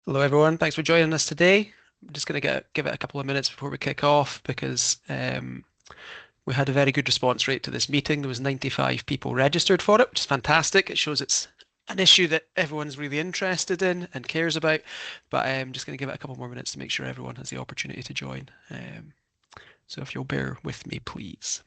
Hello, everyone. Thanks for joining us today. I'm just going to give it a couple of minutes before we kick off because we had a very good response rate to this meeting. There was 95 people registered for it, which is fantastic. It shows it's an issue that everyone's really interested in and cares about. But I'm just going to give it a couple more minutes to make sure everyone has the opportunity to join. So if you'll bear with me, please.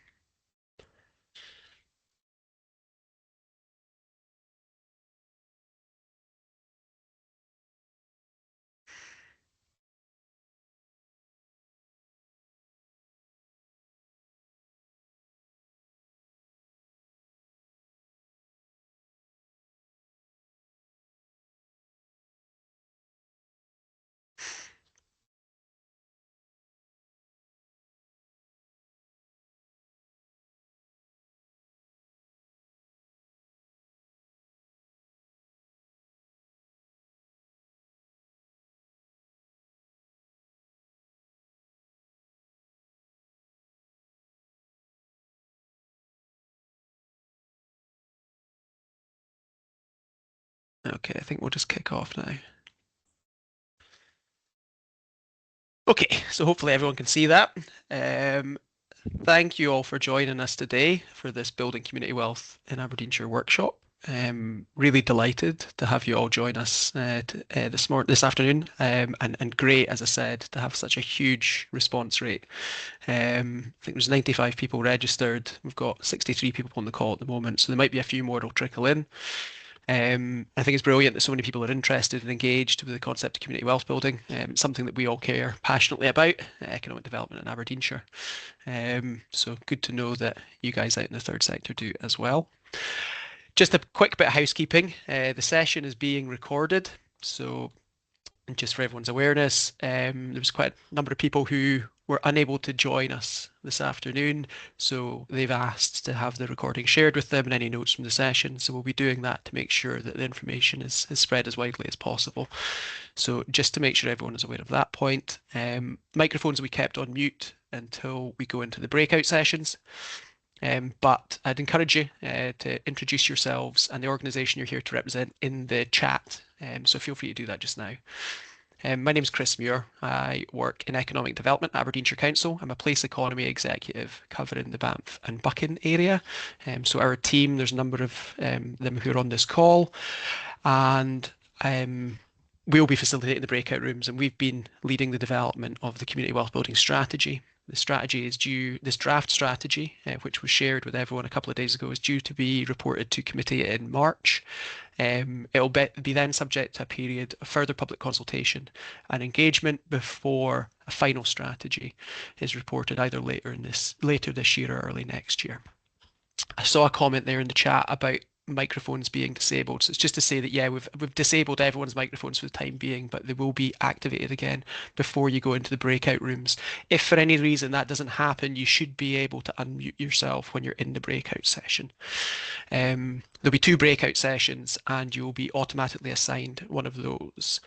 Okay, I think we'll just kick off now. Okay, so hopefully everyone can see that. Um, Thank you all for joining us today for this Building Community Wealth in Aberdeenshire workshop. Really delighted to have you all join us this afternoon, and great, as I said, to have such a huge response rate. I think there's 95 people registered. We've got 63 people on the call at the moment, so there might be a few more that'll trickle in. I think it's brilliant that so many people are interested and engaged with the concept of community wealth building. It's something that we all care passionately about, economic development in Aberdeenshire. So good to know that you guys out in the third sector do as well. Just a quick bit of housekeeping. The session is being recorded, so just for everyone's awareness, there was quite a number of people who were unable to join us this afternoon, so they've asked to have the recording shared with them and any notes from the session. So we'll be doing that to make sure that the information is spread as widely as possible. So just to make sure everyone is aware of that point, microphones will be kept on mute until we go into the breakout sessions. But I'd encourage you to introduce yourselves and the organisation you're here to represent in the chat. So feel free to do that just now. My name is Chris Muir. I work in economic development at Aberdeenshire Council. I'm a place economy executive covering the Banff and Buchan area. So our team, there's a number of them who are on this call, and we'll be facilitating the breakout rooms, and we've been leading the development of the community wealth building strategy. The strategy is due, this draft strategy, which was shared with everyone a couple of days ago, is due to be reported to committee in March. It'll be then subject to a period of further public consultation and engagement before a final strategy is reported either later this year or early next year. I saw a comment there in the chat about microphones being disabled. So it's just to say that, yeah, we've disabled everyone's microphones for the time being, but they will be activated again before you go into the breakout rooms. If for any reason that doesn't happen, you should be able to unmute yourself when you're in the breakout session. There'll be two breakout sessions and you'll be automatically assigned one of those.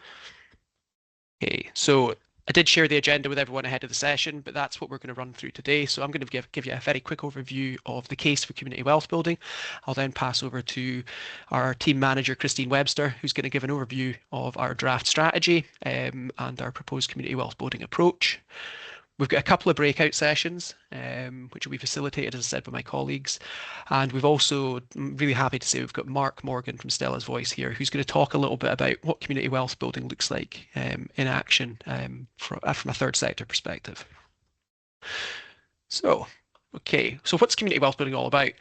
Okay, so I did share the agenda with everyone ahead of the session, but that's what we're going to run through today. So I'm going to give you a very quick overview of the case for community wealth building. I'll then pass over to our team manager, Christine Webster, who's going to give an overview of our draft strategy and our proposed community wealth building approach. We've got a couple of breakout sessions, which will be facilitated, as I said, by my colleagues. And we've also, I'm really happy to say, we've got Mark Morgan from Stella's Voice here, who's going to talk a little bit about what community wealth building looks like in action from a third sector perspective. So, okay, so what's community wealth building all about?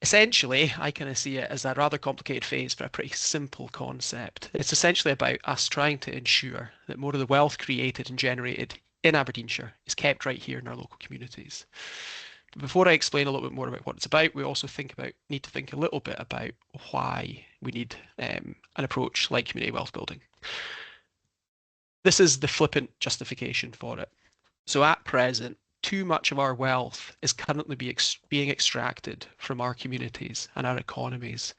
Essentially, I kind of see it as a rather complicated phase for a pretty simple concept. It's essentially about us trying to ensure that more of the wealth created and generated in Aberdeenshire is kept right here in our local communities. But before I explain a little bit more about what it's about, we also need to think a little bit about why we need an approach like community wealth building. This is the flippant justification for it. So at present, too much of our wealth is currently being extracted from our communities and our economies.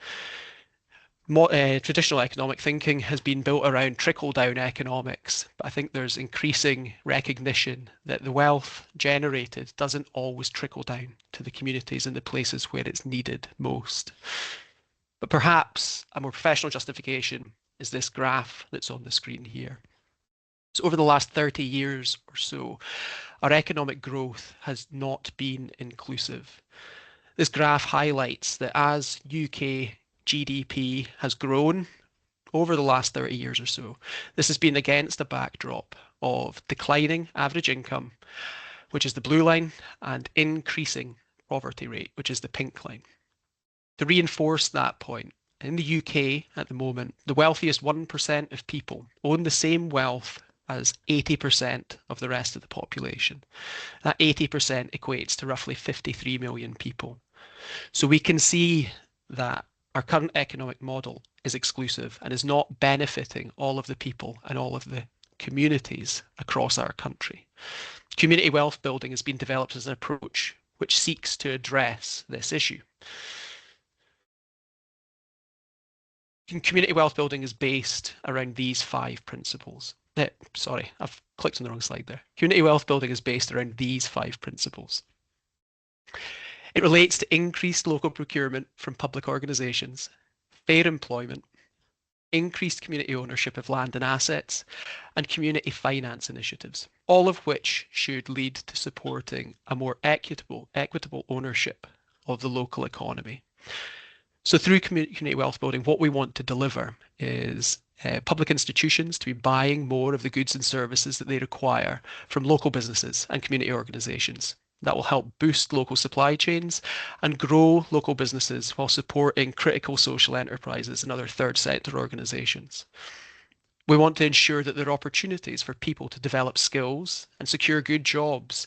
Traditional economic thinking has been built around trickle-down economics, but I think there's increasing recognition that the wealth generated doesn't always trickle down to the communities and the places where it's needed most. But perhaps a more professional justification is this graph that's on the screen here. So over the last 30 years or so, our economic growth has not been inclusive. This graph highlights that as UK GDP has grown over the last 30 years or so, this has been against a backdrop of declining average income, which is the blue line, and increasing poverty rate, which is the pink line. To reinforce that point, in the UK at the moment, the wealthiest 1% of people own the same wealth as 80% of the rest of the population. That 80% equates to roughly 53 million people. So we can see that our current economic model is exclusive and is not benefiting all of the people and all of the communities across our country. Community wealth building has been developed as an approach which seeks to address this issue. Community wealth building is based around these 5 principles. Sorry, I've clicked on the wrong slide there. Community wealth building is based around these 5 principles. It relates to increased local procurement from public organisations, fair employment, increased community ownership of land and assets, and community finance initiatives, all of which should lead to supporting a more equitable ownership of the local economy. So through community wealth building, what we want to deliver is public institutions to be buying more of the goods and services that they require from local businesses and community organisations. That will help boost local supply chains and grow local businesses while supporting critical social enterprises and other third sector organisations. We want to ensure that there are opportunities for people to develop skills and secure good jobs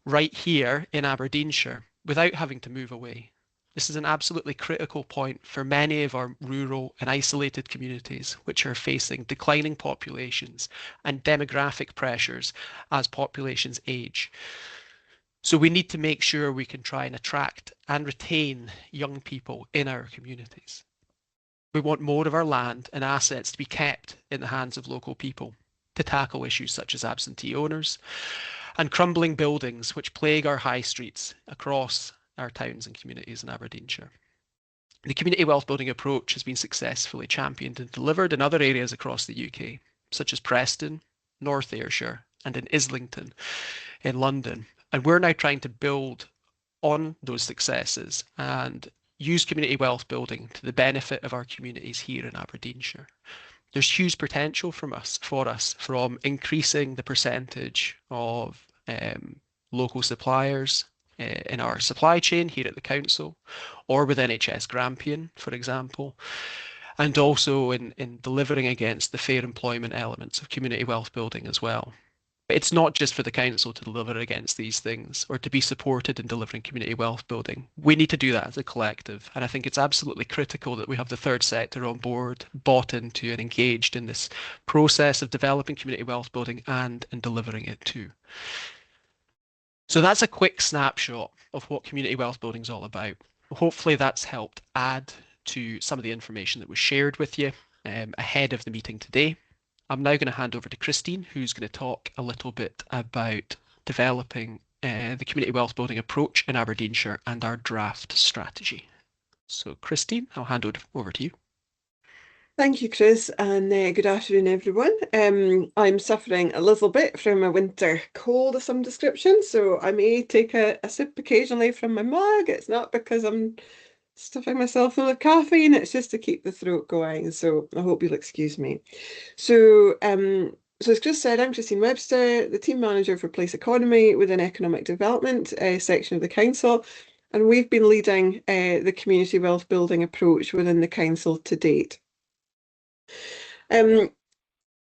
right here in Aberdeenshire without having to move away. This is an absolutely critical point for many of our rural and isolated communities, which are facing declining populations and demographic pressures as populations age. So we need to make sure we can try and attract and retain young people in our communities. We want more of our land and assets to be kept in the hands of local people to tackle issues such as absentee owners and crumbling buildings which plague our high streets across our towns and communities in Aberdeenshire. The community wealth building approach has been successfully championed and delivered in other areas across the UK, such as Preston, North Ayrshire, and in Islington in London. And we're now trying to build on those successes and use community wealth building to the benefit of our communities here in Aberdeenshire. There's huge potential for us from increasing the percentage of local suppliers in our supply chain here at the council, or with NHS Grampian, for example, and also in delivering against the fair employment elements of community wealth building as well. But it's not just for the council to deliver against these things or to be supported in delivering community wealth building. We need to do that as a collective. And I think it's absolutely critical that we have the third sector on board, bought into and engaged in this process of developing community wealth building and in delivering it too. So that's a quick snapshot of what community wealth building is all about. Hopefully that's helped add to some of the information that was shared with you ahead of the meeting today. I'm now going to hand over to Christine, who's going to talk a little bit about developing the community wealth building approach in Aberdeenshire and our draft strategy. So Christine, I'll hand over to you. Thank you, Chris, and good afternoon, everyone. I'm suffering a little bit from a winter cold of some description, so I may take a sip occasionally from my mug. It's not because I'm stuffing myself full of caffeine, it's just to keep the throat going, so I hope you'll excuse me. So, as Chris said, I'm Christine Webster, the team manager for Place Economy within Economic Development section of the council, and we've been leading the community wealth building approach within the council to date.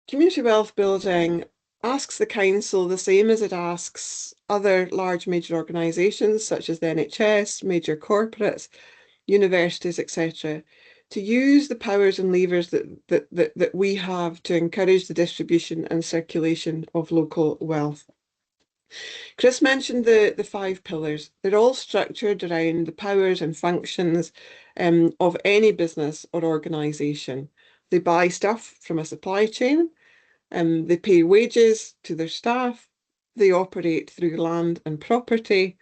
Community wealth building asks the council the same as it asks other large major organisations such as the NHS, major corporates, universities, etc., to use the powers and levers that we have to encourage the distribution and circulation of local wealth. Chris mentioned the 5 pillars. They're all structured around the powers and functions of any business or organisation. They buy stuff from a supply chain, they pay wages to their staff, they operate through land and property,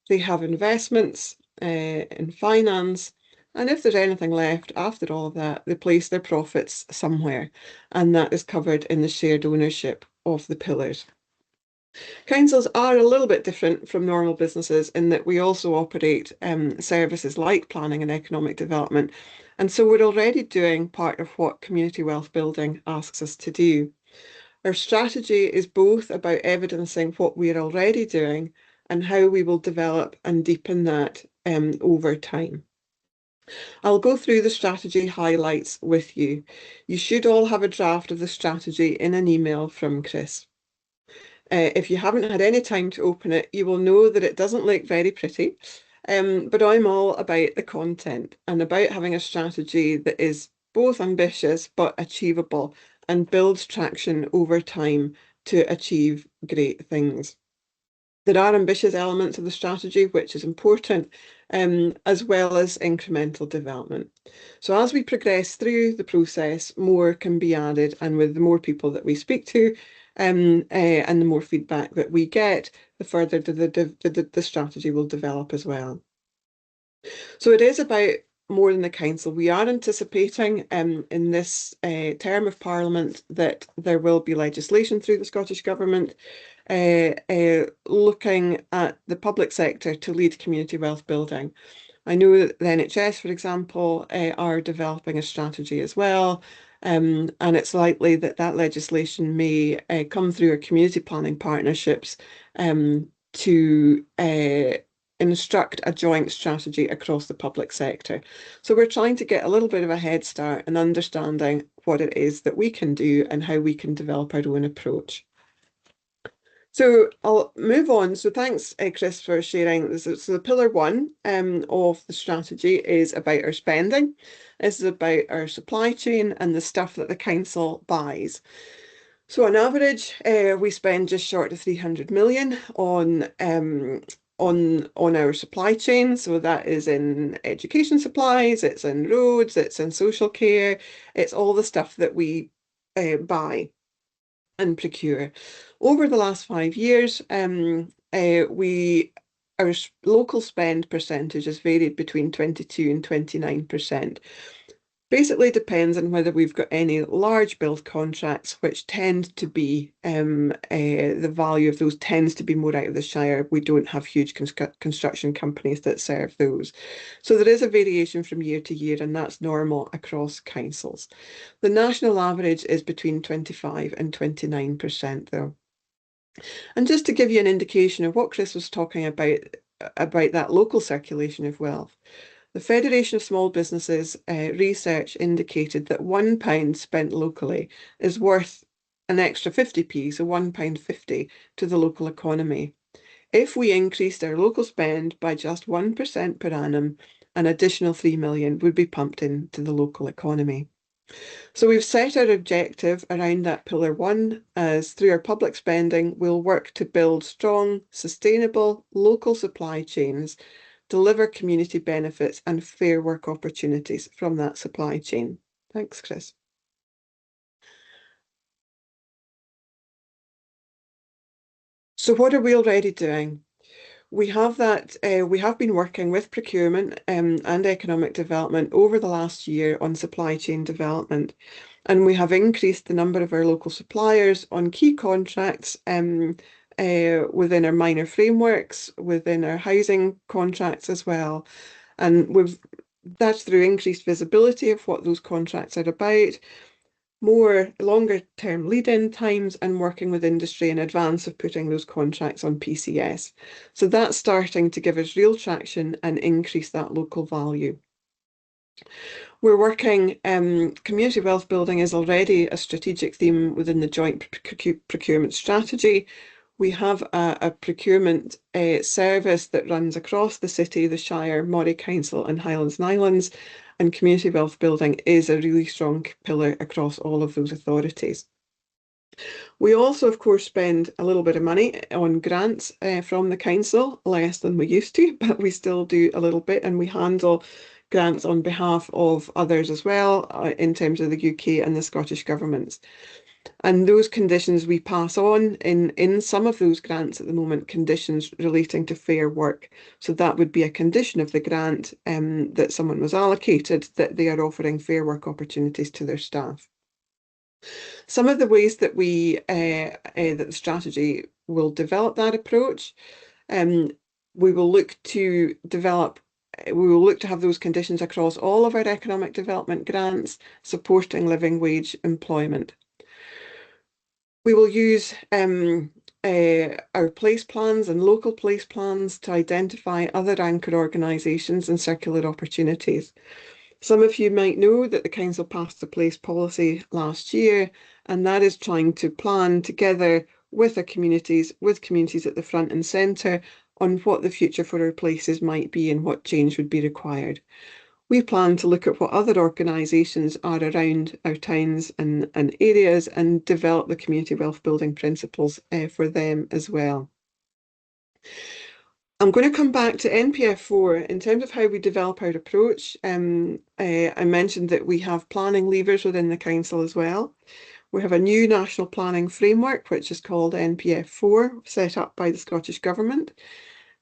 they have investments in finance, And if there's anything left after all of that, they place their profits somewhere, and that is covered in the shared ownership of the pillars. Councils are a little bit different from normal businesses in that we also operate services like planning and economic development. And so we're already doing part of what community wealth building asks us to do. Our strategy is both about evidencing what we're already doing and how we will develop and deepen that over time. I'll go through the strategy highlights with you. You should all have a draft of the strategy in an email from Chris. If you haven't had any time to open it, you will know that it doesn't look very pretty. But I'm all about the content and about having a strategy that is both ambitious but achievable and builds traction over time to achieve great things. There are ambitious elements of the strategy, which is important, as well as incremental development. So as we progress through the process, more can be added, and with the more people that we speak to, and the more feedback that we get, the further the strategy will develop as well. So it is about more than the council. We are anticipating in this term of Parliament that there will be legislation through the Scottish Government looking at the public sector to lead community wealth building. I know that the NHS, for example, are developing a strategy as well, and it's likely that that legislation may come through our community planning partnerships to instruct a joint strategy across the public sector. So we're trying to get a little bit of a head start and understanding what it is that we can do and how we can develop our own approach. So I'll move on. So thanks, Chris, for sharing this. So the pillar one of the strategy is about our spending. This is about our supply chain and the stuff that the council buys. So on average, we spend just short of 300 million on our supply chain. So that is in education supplies, it's in roads, it's in social care, it's all the stuff that we buy and procure. Over the last 5 years, our local spend percentage has varied between 22 and 29%. Basically depends on whether we've got any large build contracts, which tend to be the value of those tends to be more out of the shire. We don't have huge construction companies that serve those. So there is a variation from year to year, and that's normal across councils. The national average is between 25 and 29%, though. And just to give you an indication of what Chris was talking about that local circulation of wealth, the Federation of Small Businesses research indicated that £1 spent locally is worth an extra 50p, so £1.50 to the local economy. If we increased our local spend by just 1% per annum, an additional 3 million would be pumped into the local economy. So we've set our objective around that pillar one as through our public spending, we'll work to build strong, sustainable local supply chains, deliver community benefits and fair work opportunities from that supply chain. Thanks, Chris. So what are we already doing? We have been working with procurement and economic development over the last year on supply chain development, and we have increased the number of our local suppliers on key contracts within our minor frameworks, within our housing contracts as well. And that's through increased visibility of what those contracts are about, more longer term lead-in times, and working with industry in advance of putting those contracts on PCS. So that's starting to give us real traction and increase that local value. We're working, community wealth building is already a strategic theme within the joint procurement strategy. We have a procurement service that runs across the city, the Shire, Moray Council and Highlands and Islands, and community wealth building is a really strong pillar across all of those authorities. We also, of course, spend a little bit of money on grants from the council, less than we used to, but we still do a little bit, and we handle grants on behalf of others as well in terms of the UK and the Scottish governments. And those conditions we pass on in some of those grants at the moment, conditions relating to fair work. So that would be a condition of the grant that someone was allocated, that they are offering fair work opportunities to their staff. Some of the ways that that the strategy will develop that approach, um, we will look to develop we will look to have those conditions across all of our economic development grants supporting living wage employment. We will use our place plans and local place plans to identify other anchor organisations and circular opportunities. Some of you might know that the Council passed the place policy last year, and that is trying to plan together with communities at the front and centre, on what the future for our places might be and what change would be required. We plan to look at what other organisations are around our towns and areas and develop the community wealth building principles for them as well. I'm going to come back to NPF4 in terms of how we develop our approach. I mentioned that we have planning levers within the council as well. We have a new national planning framework, which is called NPF4, set up by the Scottish Government.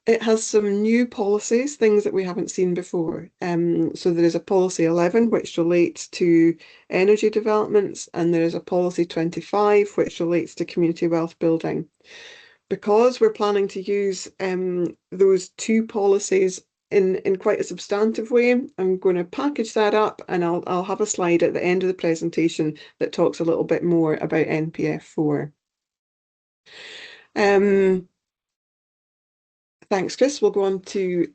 It has some new policies, things that we haven't seen before. So there is a policy 11, which relates to energy developments, and there is a policy 25, which relates to community wealth building. Because we're planning to use those two policies in quite a substantive way, I'm going to package that up, and I'll have a slide at the end of the presentation that talks a little bit more about NPF4. Thanks, Chris. We'll go on to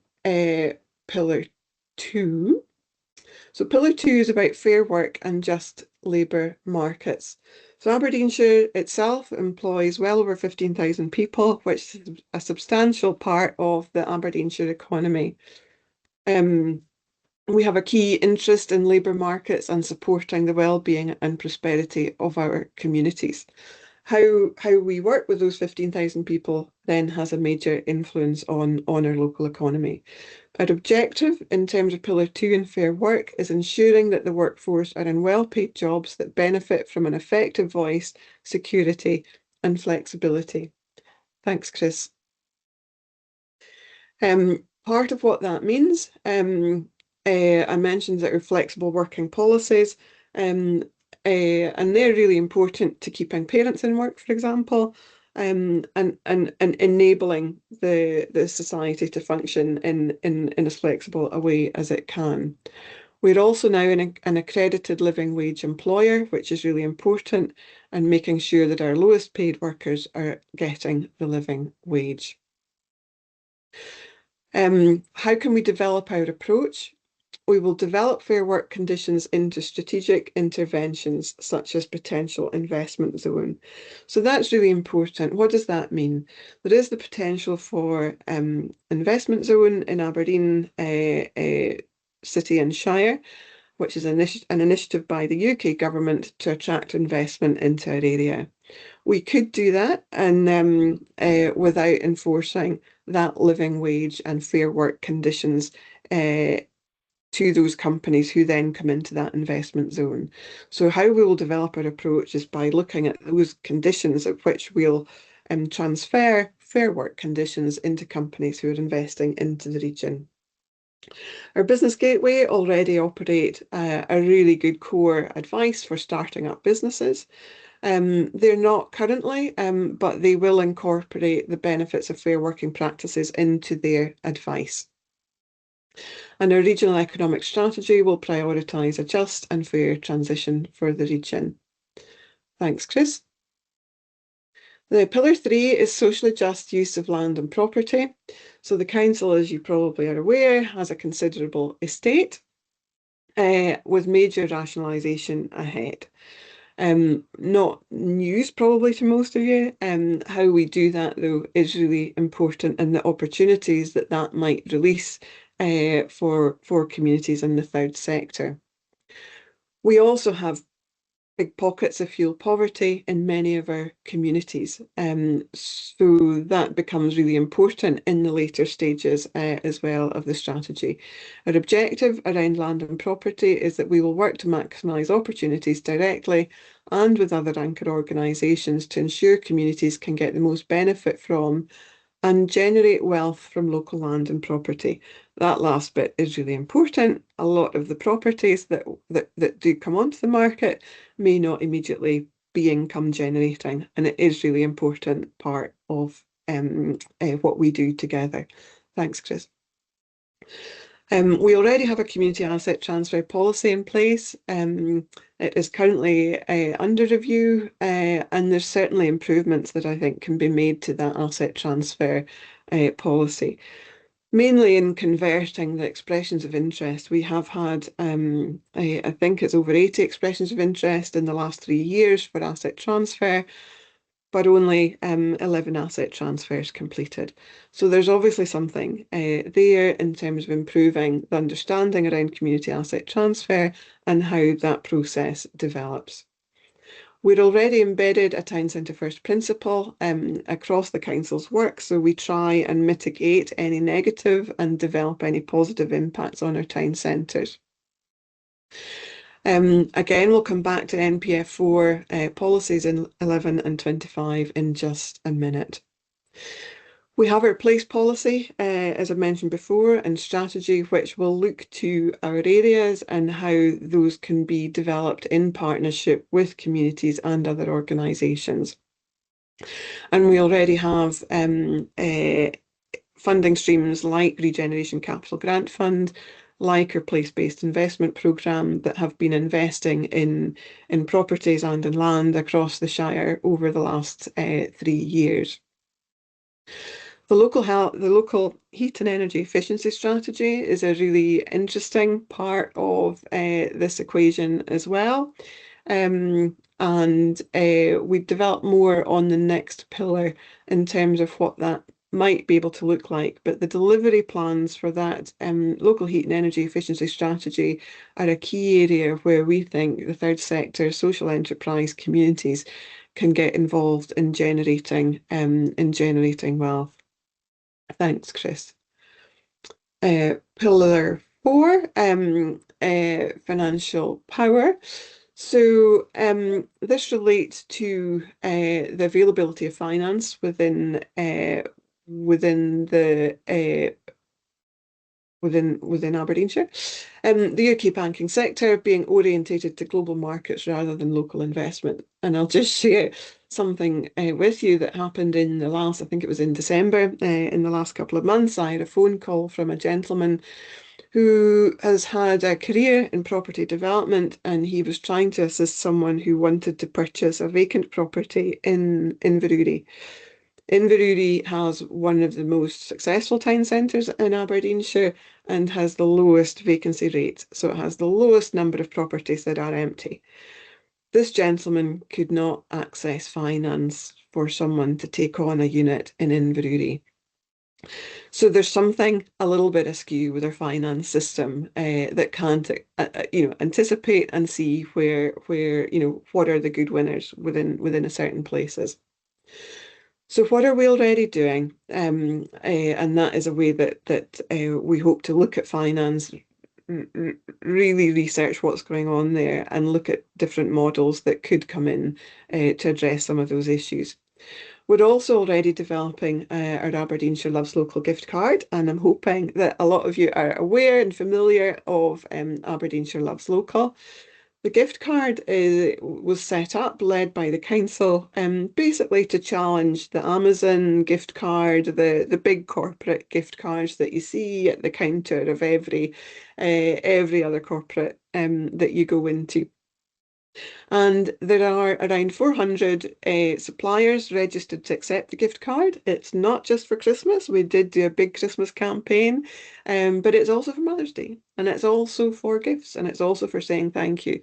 Pillar 2. So Pillar 2 is about fair work and just labour markets. So Aberdeenshire itself employs well over 15,000 people, which is a substantial part of the Aberdeenshire economy. We have a key interest in labour markets and supporting the well-being and prosperity of our communities. How we work with those 15,000 people then has a major influence on our local economy. Our objective in terms of Pillar 2 and Fair Work is ensuring that the workforce are in well-paid jobs that benefit from an effective voice, security and flexibility. Thanks, Chris. Part of what that means, I mentioned that our flexible working policies, and they're really important to keeping parents in work, for example, and enabling the society to function in as flexible a way as it can. We're also now an accredited living wage employer, which is really important, and making sure that our lowest paid workers are getting the living wage. How can we develop our approach? We will develop fair work conditions into strategic interventions, such as potential investment zone. So that's really important. What does that mean? There is the potential for investment zone in Aberdeen City and Shire, which is an initiative by the UK government to attract investment into our area. We could do that and without enforcing that living wage and fair work conditions to those companies who then come into that investment zone. So how we will develop our approach is by looking at those conditions at which we'll transfer fair work conditions into companies who are investing into the region. Our Business Gateway already operate a really good core advice for starting up businesses. They're not currently, but they will incorporate the benefits of fair working practices into their advice. And our regional economic strategy will prioritise a just and fair transition for the region. Thanks, Chris. The Pillar 3 is socially just use of land and property. So the council, as you probably are aware, has a considerable estate with major rationalisation ahead. Not news probably to most of you. How we do that though is really important, and the opportunities that that might release for communities in the third sector. We also have big pockets of fuel poverty in many of our communities. So that becomes really important in the later stages as well of the strategy. Our objective around land and property is that we will work to maximise opportunities directly and with other anchor organisations to ensure communities can get the most benefit from and generate wealth from local land and property. That last bit is really important. A lot of the properties that do come onto the market may not immediately be income generating, and it is really important part of what we do together. Thanks, Chris. We already have a community asset transfer policy in place. It is currently under review, and there's certainly improvements that I think can be made to that asset transfer policy. Mainly in converting the expressions of interest. We have had, I think it's over 80 expressions of interest in the last 3 years for asset transfer, but only 11 asset transfers completed. So there's obviously something there in terms of improving the understanding around community asset transfer and how that process develops. We're already embedded a town centre first principle across the council's work, so we try and mitigate any negative and develop any positive impacts on our town centres. Again, we'll come back to NPF4 policies in 11 and 25 in just a minute. We have our place policy, as I mentioned before, and strategy, which will look to our areas and how those can be developed in partnership with communities and other organisations. And we already have funding streams like Regeneration Capital Grant Fund, like our place-based investment programme that have been investing in properties and in land across the Shire over the last 3 years. The local heat and energy efficiency strategy is a really interesting part of this equation as well. And we develop more on the next pillar in terms of what that might be able to look like. But the delivery plans for that local heat and energy efficiency strategy are a key area where we think the third sector, social enterprise communities can get involved in generating wealth. Thanks, Chris. Pillar 4, financial power. So this relates to the availability of finance within Aberdeenshire. The UK banking sector being orientated to global markets rather than local investment. And I'll just share something with you that happened in the last, I think it was in December, in the last couple of months. I had a phone call from a gentleman who has had a career in property development, and he was trying to assist someone who wanted to purchase a vacant property in Inverurie. Inverurie has one of the most successful town centres in Aberdeenshire and has the lowest vacancy rate, so it has the lowest number of properties that are empty. This gentleman could not access finance for someone to take on a unit in Inverurie. So there's something a little bit askew with our finance system that can't, anticipate and see where what are the good winners within a certain places. So what are we already doing? And that is a way that we hope to look at finance, really research what's going on there, and look at different models that could come in to address some of those issues. We're also already developing our Aberdeenshire Loves Local gift card, and I'm hoping that a lot of you are aware and familiar of Aberdeenshire Loves Local. The gift card was set up, led by the council, basically to challenge the Amazon gift card, the big corporate gift cards that you see at the counter of every other corporate that you go into. And there are around 400 suppliers registered to accept the gift card. It's not just for Christmas. We did do a big Christmas campaign, but it's also for Mother's Day, and it's also for gifts, and it's also for saying thank you.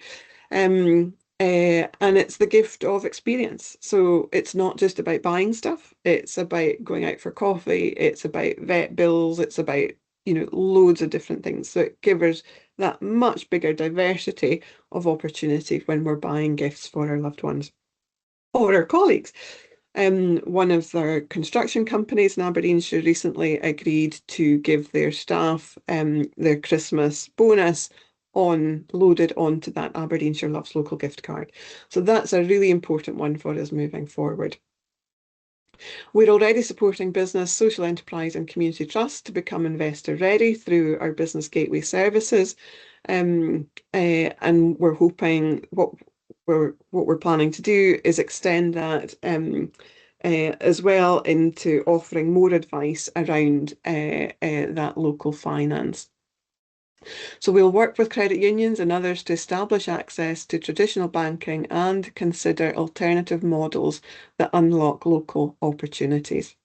And it's the gift of experience. So it's not just about buying stuff. It's about going out for coffee. It's about vet bills. It's about loads of different things. So it gives us that much bigger diversity of opportunity when we're buying gifts for our loved ones or our colleagues. One of their construction companies in Aberdeenshire recently agreed to give their staff their Christmas bonus loaded onto that Aberdeenshire Loves Local gift card. So that's a really important one for us moving forward. We're already supporting business, social enterprise and community trusts to become investor ready through our business gateway services. And we're hoping what we're planning to do is extend that as well into offering more advice around that local finance. So we'll work with credit unions and others to establish access to traditional banking and consider alternative models that unlock local opportunities.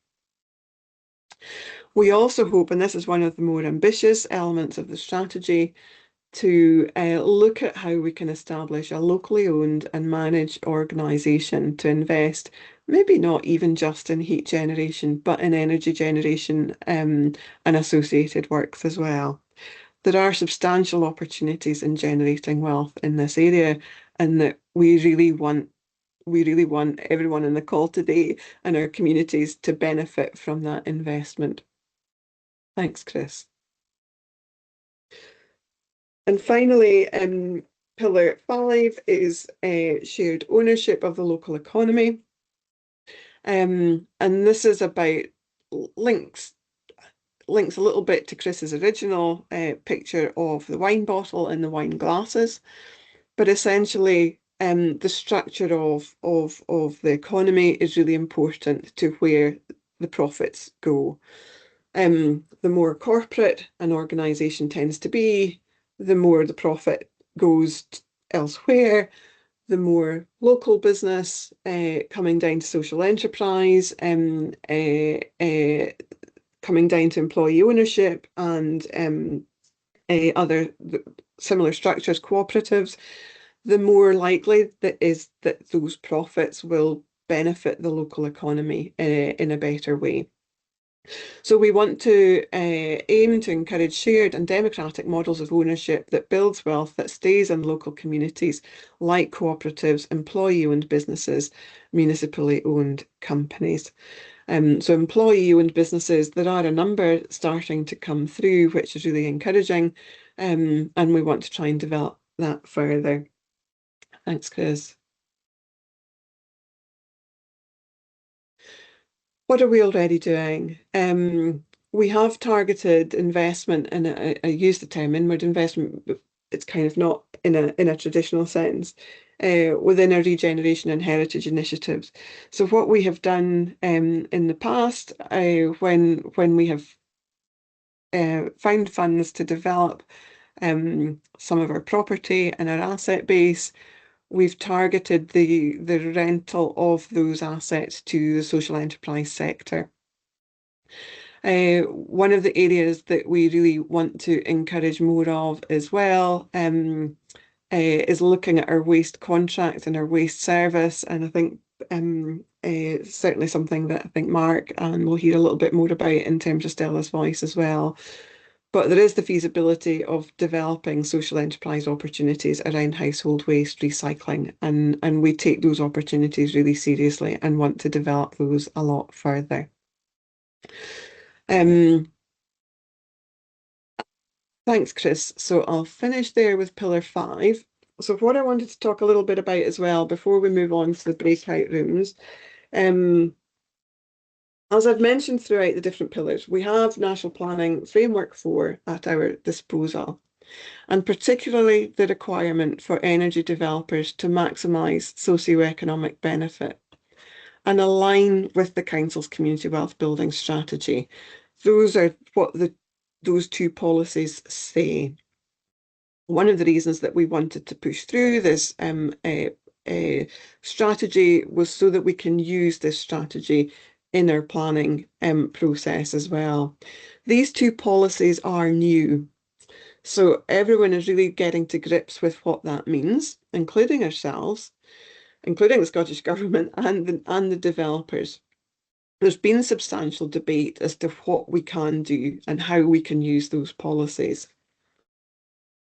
We also hope, and this is one of the more ambitious elements of the strategy, to look at how we can establish a locally owned and managed organisation to invest, maybe not even just in heat generation, but in energy generation and associated works as well. There are substantial opportunities in generating wealth in this area, and that we really want everyone in the call today and our communities to benefit from that investment. Thanks, Chris. And finally, Pillar 5 is shared ownership of the local economy. And this is about links a little bit to Chris's original picture of the wine bottle and the wine glasses, but essentially the structure of the economy is really important to where the profits go. The more corporate an organisation tends to be, the more the profit goes elsewhere, the more local business coming down to social enterprise, coming down to employee ownership and other similar structures, cooperatives, the more likely that is that those profits will benefit the local economy in a better way. So we want to aim to encourage shared and democratic models of ownership that builds wealth that stays in local communities like cooperatives, employee-owned businesses, municipally owned companies. So employee-owned businesses, there are a number starting to come through, which is really encouraging, and we want to try and develop that further. Thanks, Chris. What are we already doing? We have targeted investment, and I use the term inward investment, but it's kind of not in a traditional sense, within our regeneration and heritage initiatives. So what we have done in the past, when we have found funds to develop some of our property and our asset base, we've targeted the rental of those assets to the social enterprise sector. One of the areas that we really want to encourage more of as well is looking at our waste contract and our waste service. And I think certainly something that I think Mark and we'll hear a little bit more about in terms of Stella's voice as well. But there is the feasibility of developing social enterprise opportunities around household waste recycling, and we take those opportunities really seriously and want to develop those a lot further. Thanks, Chris. So I'll finish there with Pillar 5. So what I wanted to talk a little bit about as well before we move on to the breakout rooms, as I've mentioned throughout the different pillars, we have National Planning Framework 4 at our disposal, and particularly the requirement for energy developers to maximise socioeconomic benefit and align with the Council's community wealth building strategy. Those are what those two policies say. One of the reasons that we wanted to push through this strategy was so that we can use this strategy in our planning process as well. These two policies are new, so everyone is really getting to grips with what that means, including ourselves, including the Scottish Government and the developers. there's been substantial debate as to what we can do and how we can use those policies.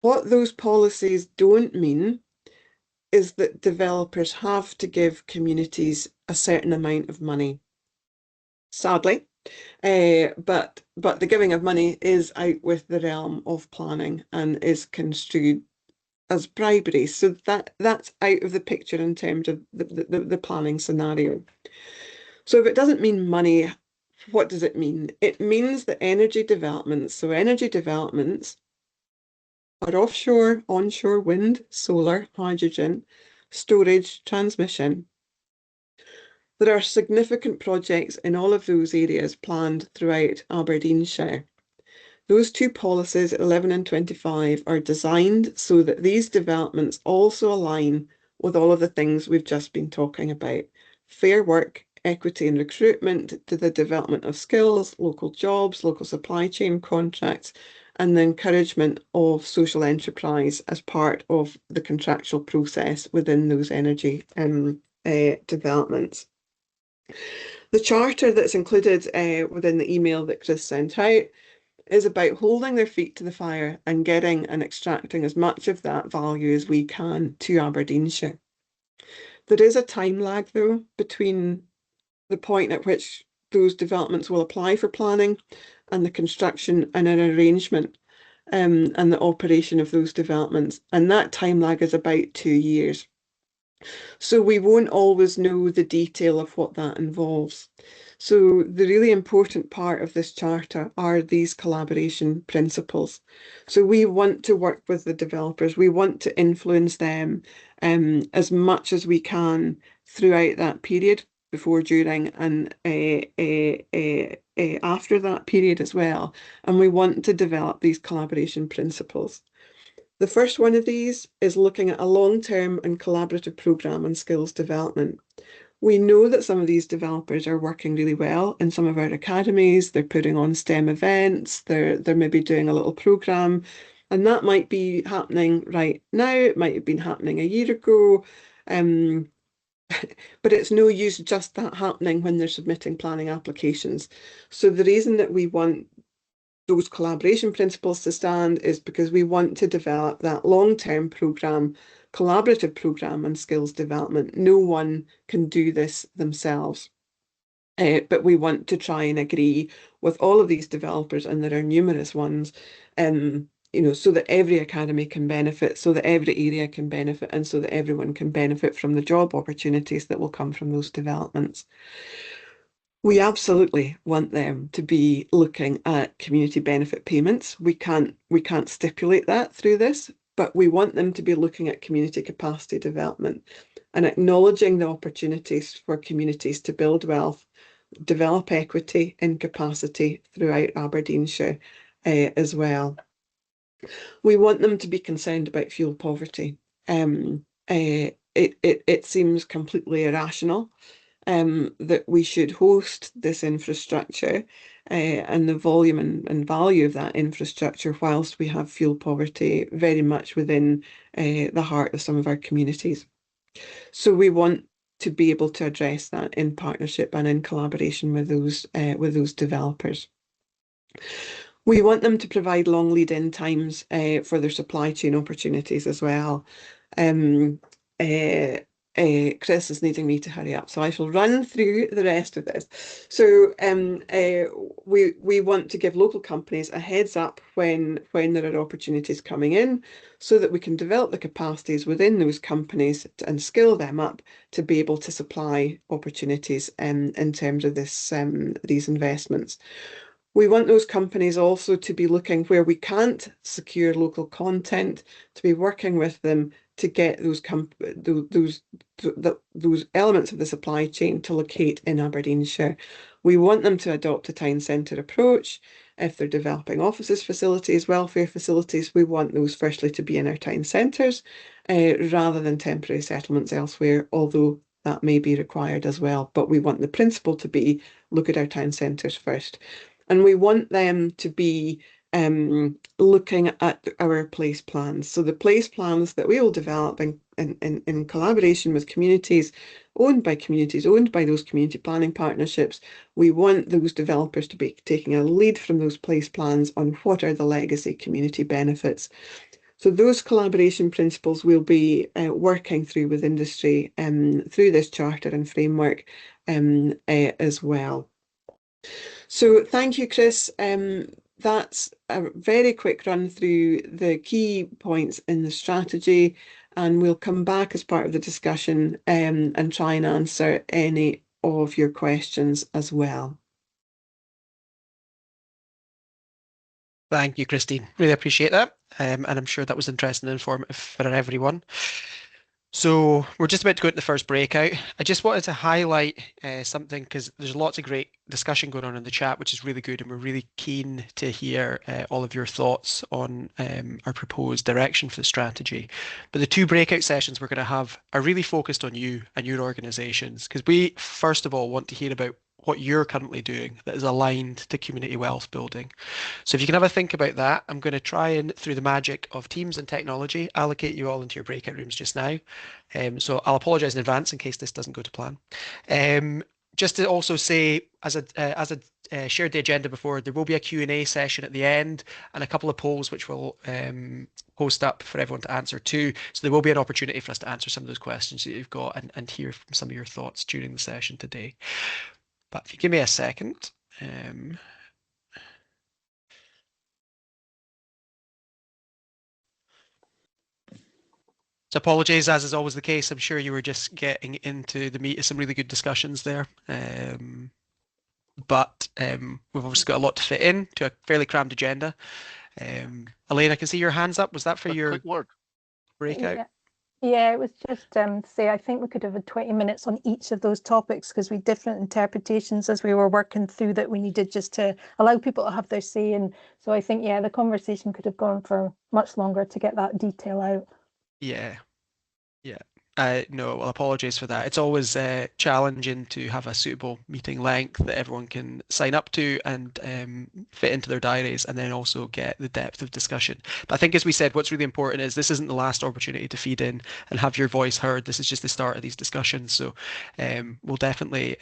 What those policies don't mean is that developers have to give communities a certain amount of money. Sadly, but the giving of money is out with the realm of planning and is construed as bribery. So that's out of the picture in terms of the planning scenario. So if it doesn't mean money, what does it mean? It means that energy developments, so energy developments are offshore, onshore wind, solar, hydrogen, storage, transmission. There are significant projects in all of those areas planned throughout Aberdeenshire. Those two policies, 11 and 25, are designed so that these developments also align with all of the things we've just been talking about. Fair work, equity and recruitment, to the development of skills, local jobs, local supply chain contracts, and the encouragement of social enterprise as part of the contractual process within those energy developments. The charter that's included within the email that Chris sent out is about holding their feet to the fire and getting and extracting as much of that value as we can to Aberdeenshire. There is a time lag, though, between the point at which those developments will apply for planning and the construction and an arrangement and the operation of those developments. And that time lag is about 2 years. So we won't always know the detail of what that involves. So the really important part of this charter are these collaboration principles. So we want to work with the developers. We want to influence them as much as we can throughout that period, before, during, and after that period as well. And we want to develop these collaboration principles. The first one of these is looking at a long-term and collaborative programme on skills development. We know that some of these developers are working really well in some of our academies. They're putting on STEM events. They're maybe doing a little programme, and that might be happening right now. It might have been happening a year ago. But it's no use just that happening when they're submitting planning applications. So the reason that we want those collaboration principles to stand is because we want to develop that long-term programme, collaborative programme on skills development. No one can do this themselves. But we want to try and agree with all of these developers, and there are numerous ones, so that every academy can benefit, so that every area can benefit, and so that everyone can benefit from the job opportunities that will come from those developments. We absolutely want them to be looking at community benefit payments. We can't stipulate that through this, but we want them to be looking at community capacity development and acknowledging the opportunities for communities to build wealth, develop equity and capacity throughout Aberdeenshire as well. We want them to be concerned about fuel poverty. It seems completely irrational that we should host this infrastructure and the volume and value of that infrastructure whilst we have fuel poverty very much within the heart of some of our communities. So we want to be able to address that in partnership and in collaboration with those developers. We want them to provide long lead-in times for their supply chain opportunities as well. Chris is needing me to hurry up, so I shall run through the rest of this. So we want to give local companies a heads up when there are opportunities coming in, so that we can develop the capacities within those companies and skill them up to be able to supply opportunities in terms of these investments. We want those companies also to be looking where we can't secure local content, to be working with them to get those elements of the supply chain to locate in Aberdeenshire. We want them to adopt a town centre approach. If they're developing offices, facilities, welfare facilities, we want those firstly to be in our town centres rather than temporary settlements elsewhere, although that may be required as well. But we want the principle to be look at our town centres first. And we want them to be looking at our place plans. So the place plans that we will develop in collaboration with communities, owned by communities, owned by those community planning partnerships. We want those developers to be taking a lead from those place plans on what are the legacy community benefits. So those collaboration principles we'll be working through with industry through this charter and framework as well. So thank you, Chris. That's a very quick run through the key points in the strategy, and we'll come back as part of the discussion and try and answer any of your questions as well. Thank you, Christine. Really appreciate that. And I'm sure that was interesting and informative for everyone. So we're just about to go into the first breakout. I just wanted to highlight something because there's lots of great discussion going on in the chat, which is really good, and we're really keen to hear all of your thoughts on our proposed direction for the strategy. But the two breakout sessions we're going to have are really focused on you and your organisations, because we first of all want to hear about what you're currently doing that is aligned to community wealth building. So if you can have a think about that, I'm going to try and, through the magic of Teams and technology, allocate you all into your breakout rooms just now. So I'll apologise in advance in case this doesn't go to plan. Just to also say, as a shared the agenda before, there will be a Q&A session at the end and a couple of polls which we'll post up for everyone to answer too. So there will be an opportunity for us to answer some of those questions that you've got and hear from some of your thoughts during the session today. But if you give me a second. So apologies, as is always the case. I'm sure you were just getting into the meat of some really good discussions there. But we've obviously got a lot to fit in to a fairly crammed agenda. Elaine, I can see your hands up. Was that for your quick word breakout? Yeah, it was just to say I think we could have had 20 minutes on each of those topics because we had different interpretations as we were working through that we needed just to allow people to have their say. And so I think, yeah, the conversation could have gone for much longer to get that detail out. Yeah. No, well, apologies for that. It's always challenging to have a suitable meeting length that everyone can sign up to and fit into their diaries, and then also get the depth of discussion. But I think, as we said, what's really important is this isn't the last opportunity to feed in and have your voice heard. This is just the start of these discussions. So we'll definitely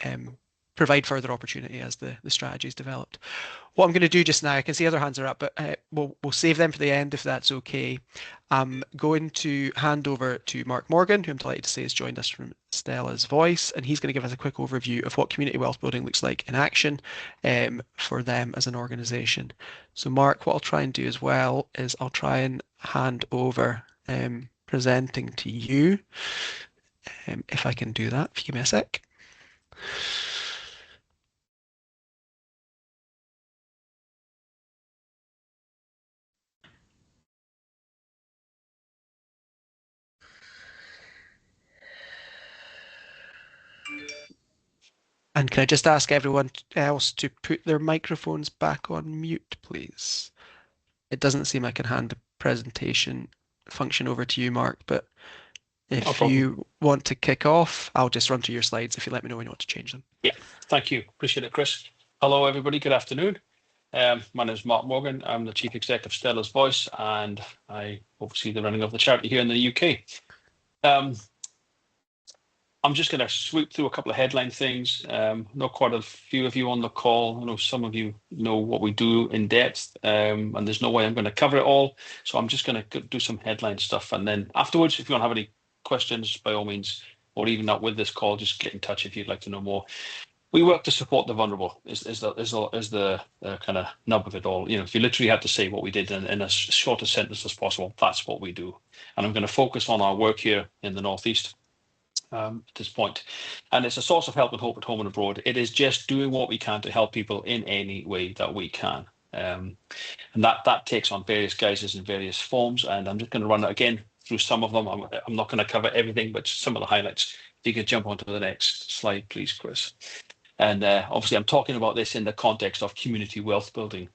provide further opportunity as the strategy is developed. What I'm going to do just now, I can see other hands are up, but we'll save them for the end if that's okay. I'm going to hand over to Mark Morgan, who I'm delighted to say has joined us from Stella's Voice, and he's going to give us a quick overview of what community wealth building looks like in action for them as an organisation. So Mark, what I'll try and do as well is I'll try and hand over presenting to you, if I can do that, if you give me a sec. And can I just ask everyone else to put their microphones back on mute, please? It doesn't seem I can hand the presentation function over to you, Mark, but if you want to kick off, I'll just run through your slides if you let me know when you want to change them. Yeah, thank you. Appreciate it, Chris. Hello, everybody. Good afternoon. My name is Mark Morgan. I'm the Chief Executive of Stella's Voice, and I oversee the running of the charity here in the UK. I'm just going to swoop through a couple of headline things. Know quite a few of you on the call. I know some of you know what we do in depth, and there's no way I'm going to cover it all. So I'm just going to do some headline stuff. And then afterwards, if you want to have any questions, by all means, or even not with this call, just get in touch if you'd like to know more. We work to support the vulnerable is the kind of nub of it all. You know, if you literally had to say what we did in as short a sentence as possible, that's what we do. And I'm going to focus on our work here in the Northeast. At this point, and it's a source of help and hope at home and abroad. It is just doing what we can to help people in any way that we can, and that takes on various guises and various forms. And I'm just going to run it again through some of them. I'm not going to cover everything, but some of the highlights. If you could jump onto the next slide, please, Chris. And obviously, I'm talking about this in the context of community wealth building.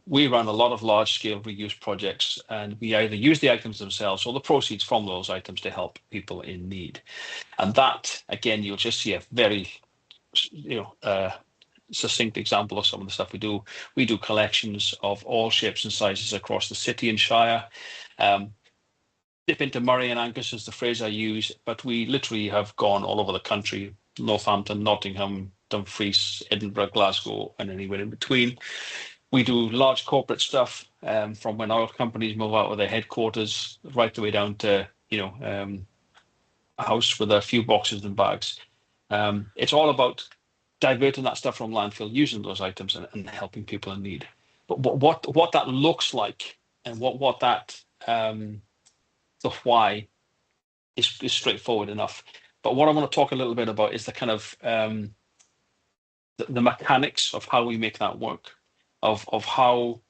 We run a lot of large-scale reuse projects, and we either use the items themselves or the proceeds from those items to help people in need. And that, again, you'll just see a very, succinct example of some of the stuff we do. We do collections of all shapes and sizes across the city and Shire. dip into Murray and Angus is the phrase I use, but we literally have gone all over the country: Northampton, Nottingham, Dumfries, Edinburgh, Glasgow, and anywhere in between. We do large corporate stuff, from when oil companies move out of their headquarters right the way down to, a house with a few boxes and bags. It's all about diverting that stuff from landfill, using those items, and helping people in need. But what that looks like, and what that the why is straightforward enough. But what I want to talk a little bit about is the kind of the mechanics of how we make that work, of how,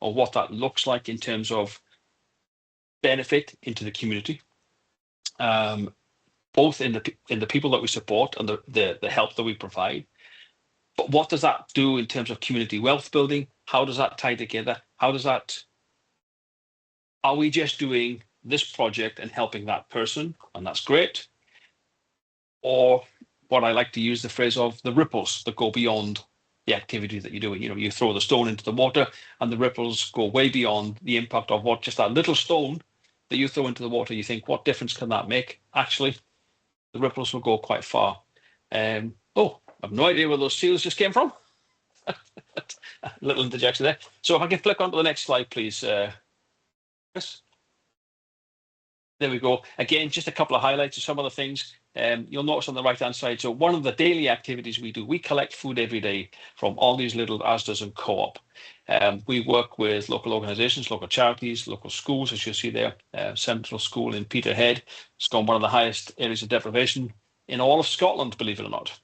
or what that looks like in terms of benefit into the community, both in the people that we support and the help that we provide. But what does that do in terms of community wealth building? How does that tie together? Are we just doing this project and helping that person, and that's great? Or what I like to use the phrase of the ripples that go beyond the activity that you're doing. You throw the stone into the water and the ripples go way beyond the impact of what just that little stone that you throw into the water. You think, what difference can that make? Actually, the ripples will go quite far. Oh, I have no idea where those seals just came from. A little interjection there. So if I can flick on to the next slide, please, Chris. There we go. Again, just a couple of highlights of some of the things. You'll notice on the right-hand side, so one of the daily activities we do, we collect food every day from all these little Asda's and Co-op. We work with local organisations, local charities, local schools, as you'll see there. Central School in Peterhead. It's got one of the highest areas of deprivation in all of Scotland, believe it or not.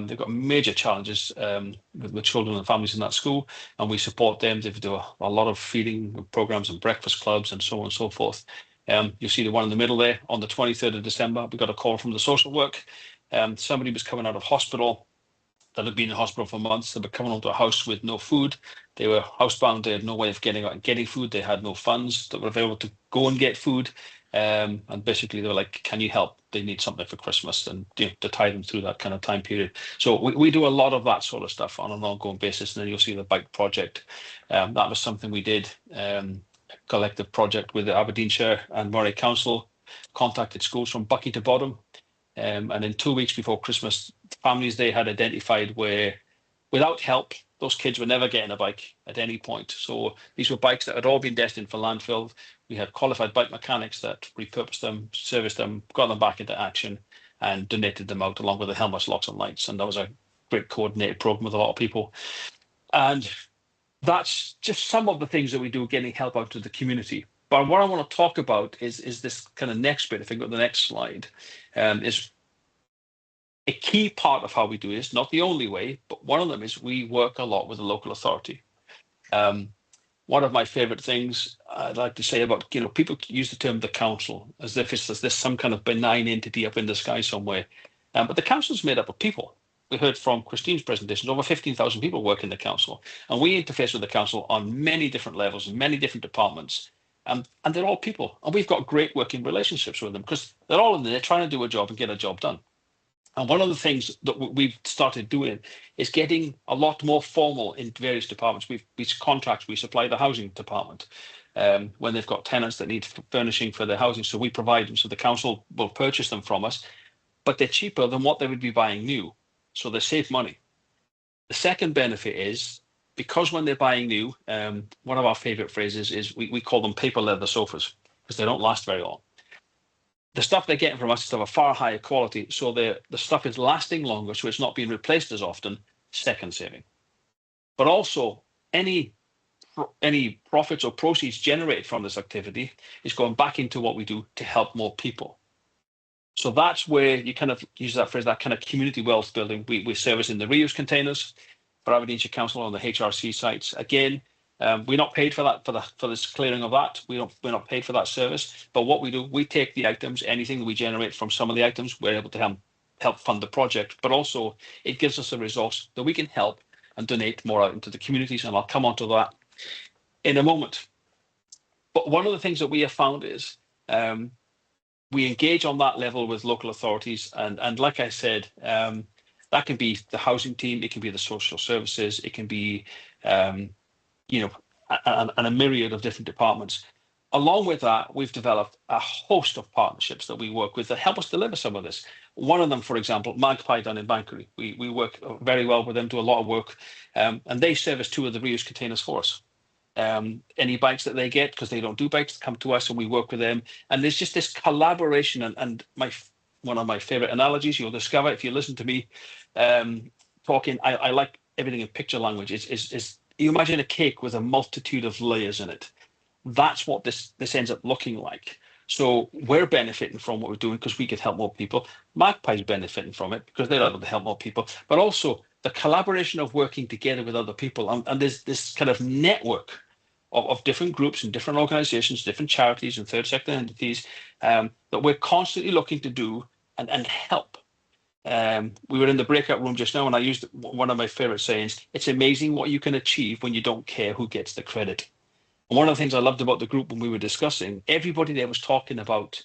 They've got major challenges with children and families in that school, and we support them. They do a lot of feeding programs and breakfast clubs and so on and so forth. You'll see the one in the middle there. On the 23rd of December, we got a call from the social work. Somebody was coming out of hospital that had been in hospital for months. They were coming onto a house with no food. They were housebound. They had no way of getting out and getting food. They had no funds that were available to go and get food. And basically, they were like, "Can you help? They need something for Christmas," and to tie them through that kind of time period. So we do a lot of that sort of stuff on an ongoing basis. And then you'll see the bike project. That was something we did. Collective project with the Aberdeenshire and Moray Council, contacted schools from Bucky to Bodham, and in 2 weeks before Christmas, families they had identified where, without help, those kids were never getting a bike at any point. So these were bikes that had all been destined for landfill. We had qualified bike mechanics that repurposed them, serviced them, got them back into action, and donated them out along with the helmets, locks, and lights. And that was a great coordinated program with a lot of people. And that's just some of the things that we do, getting help out to the community. But what I want to talk about is this kind of next bit. If I go to the next slide, is a key part of how we do this. Not the only way, but one of them is we work a lot with the local authority. One of my favorite things I'd like to say about, people use the term the council as if it's this some kind of benign entity up in the sky somewhere. But the council is made up of people. We heard from Christine's presentation, over 15,000 people work in the council, and we interface with the council on many different levels and many different departments. And they're all people, and we've got great working relationships with them because they're all in there trying to do a job and get a job done. And one of the things that we've started doing is getting a lot more formal in various departments. We contracts, we supply the housing department when they've got tenants that need furnishing for their housing. So we provide them, so the council will purchase them from us, but they're cheaper than what they would be buying new. So they save money. The second benefit is, because when they're buying new, one of our favorite phrases is we call them paper leather sofas because they don't last very long. The stuff they're getting from us is of a far higher quality, so the stuff is lasting longer, so it's not being replaced as often, second saving. But also, any profits or proceeds generated from this activity is going back into what we do to help more people. So that's where you kind of use that phrase, that kind of community wealth building. We service in the reuse containers for Aberdeenshire Council on the HRC sites. Again, we're not paid for that, for this clearing of that. We're not paid for that service. But what we do, we take the items, anything that we generate from some of the items, we're able to help fund the project. But also, it gives us a resource that we can help and donate more out into the communities. And I'll come on to that in a moment. But one of the things that we have found is we engage on that level with local authorities, and like I said, that can be the housing team, it can be the social services, it can be and a myriad of different departments. Along with that, we've developed a host of partnerships that we work with that help us deliver some of this. One of them, for example, Magpie down in Bankery. We work very well with them, do a lot of work, and they service 2 of the reuse containers for us. Any bikes that they get, because they don't do bikes, come to us and we work with them. And there's just this collaboration. And one of my favorite analogies, you'll discover if you listen to me talking, I like everything in picture language. Is you imagine a cake with a multitude of layers in it. That's what this ends up looking like. So we're benefiting from what we're doing because we could help more people. Magpie's benefiting from it because they're able to help more people, but also the collaboration of working together with other people. And there's this kind of network of different groups and different organizations, different charities and third sector entities that we're constantly looking to do and help. We were in the breakout room just now and I used one of my favorite sayings, it's amazing what you can achieve when you don't care who gets the credit. And one of the things I loved about the group when we were discussing, everybody there was talking about,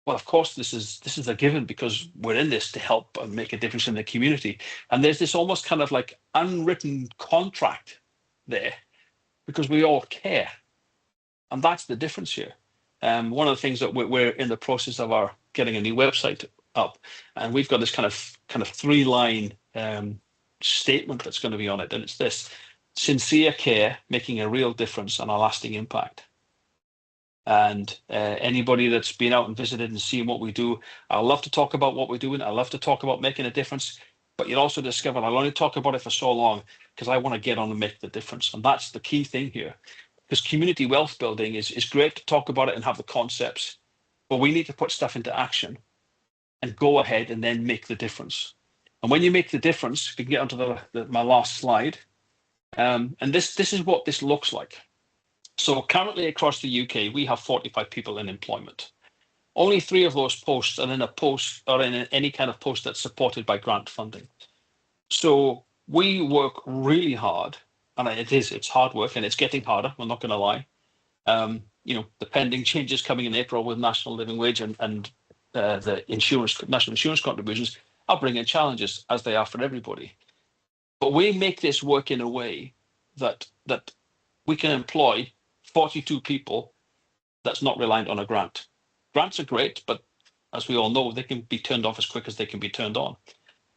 well, of course, this is a given because we're in this to help and make a difference in the community. And there's this almost kind of like unwritten contract there because we all care. And that's the difference here. One of the things that we're in the process of getting a new website up, and we've got this kind of 3-line statement that's going to be on it, and it's this: sincere care, making a real difference and a lasting impact. And anybody that's been out and visited and seen what we do, I love to talk about what we're doing. I love to talk about making a difference, but you'll also discover I'll only talk about it for so long because I want to get on and make the difference. And that's the key thing here, because community wealth building is great to talk about it and have the concepts, but we need to put stuff into action and go ahead and then make the difference. And when you make the difference, if we can get onto my last slide, and this is what this looks like. So currently across the UK, we have 45 people in employment. Only 3 of those posts are in a post or in any kind of post that's supported by grant funding. So we work really hard, and it's hard work and it's getting harder. We're not going to lie. The pending changes coming in April with national living wage and the national insurance contributions are bringing challenges, as they are for everybody. But we make this work in a way that we can employ 42 people that's not reliant on a grant. Grants are great, but as we all know, they can be turned off as quick as they can be turned on.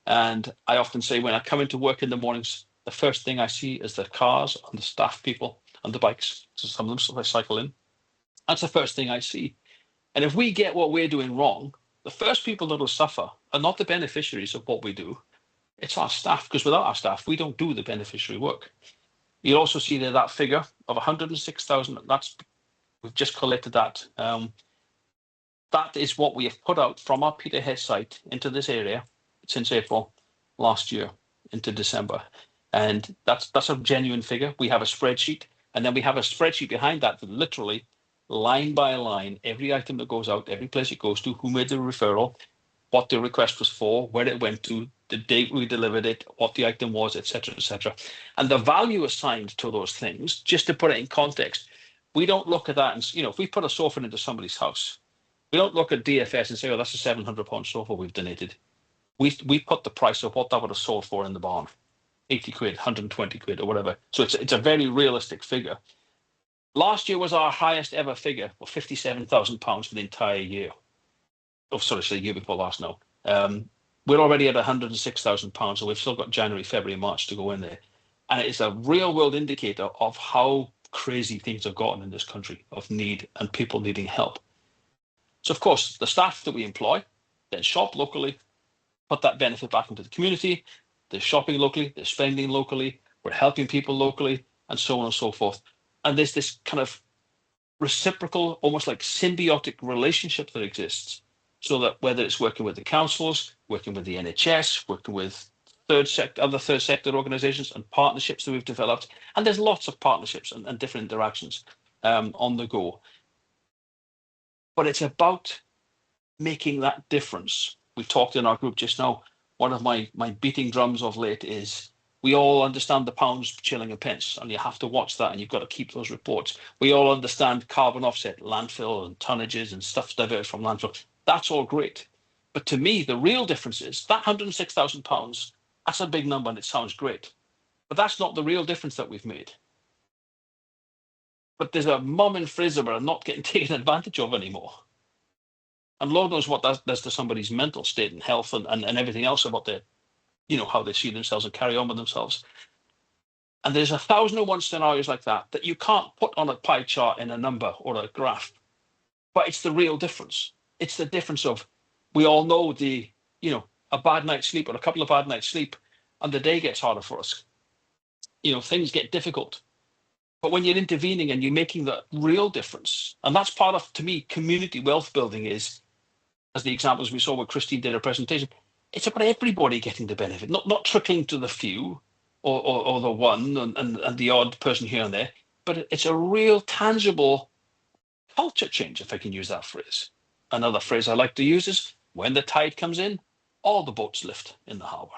And I often say when I come into work in the mornings, the first thing I see is the cars and the staff people and the bikes. So some of them cycle in. That's the first thing I see. And if we get what we're doing wrong, the first people that will suffer are not the beneficiaries of what we do. It's our staff, because without our staff, we don't do the beneficiary work. You'll also see there that figure of 106,000. We've just collected that. That is what we have put out from our Peterhead site into this area since April last year into December. And that's a genuine figure. We have a spreadsheet, and then we have a spreadsheet behind that literally line by line, every item that goes out, every place it goes to, who made the referral, what the request was for, where it went to, the date we delivered it, what the item was, etc., etc. And the value assigned to those things, just to put it in context, we don't look at that and, if we put a sofa into somebody's house, we don't look at DFS and say, oh, that's a £700 sofa we've donated. We put the price of what that would have sold for in the barn, 80 quid, 120 quid or whatever. So it's a very realistic figure. Last year was our highest ever figure of £57,000 for the entire year. Oh, sorry, it's the year before last now. We're already at £106,000, so we've still got January, February, March to go in there. And it's a real world indicator of how crazy things have gotten in this country of need and people needing help. So, of course, the staff that we employ then shop locally, put that benefit back into the community. They're shopping locally, they're spending locally, we're helping people locally, and so on and so forth. And there's this kind of reciprocal, almost like symbiotic relationship that exists. So that whether it's working with the councils, working with the NHS, working with other third sector organisations and partnerships that we've developed, and there's lots of partnerships and different interactions on the go. But it's about making that difference. We talked in our group just now, one of my beating drums of late is we all understand the pounds, shilling and pence, and you have to watch that and you've got to keep those reports. We all understand carbon offset, landfill and tonnages and stuff diverted from landfill. That's all great. But to me, the real difference is that £106,000, that's a big number and it sounds great. But that's not the real difference that we've made. but there's a mum in Fraserburgh not getting taken advantage of anymore. And Lord knows what that does to somebody's mental state and health and everything else about their, how they see themselves and carry on with themselves. And there's 1,001 scenarios like that you can't put on a pie chart in a number or a graph, but it's the real difference. It's the difference of, we all know a bad night's sleep or a couple of bad nights sleep, and the day gets harder for us. Things get difficult. But when you're intervening and you're making the real difference, and that's part of, to me, community wealth building is, as the examples we saw where Christine did her presentation, it's about everybody getting the benefit, not trickling to the few or the one and the odd person here and there, but it's a real tangible culture change, if I can use that phrase. Another phrase I like to use is, when the tide comes in, all the boats lift in the harbour.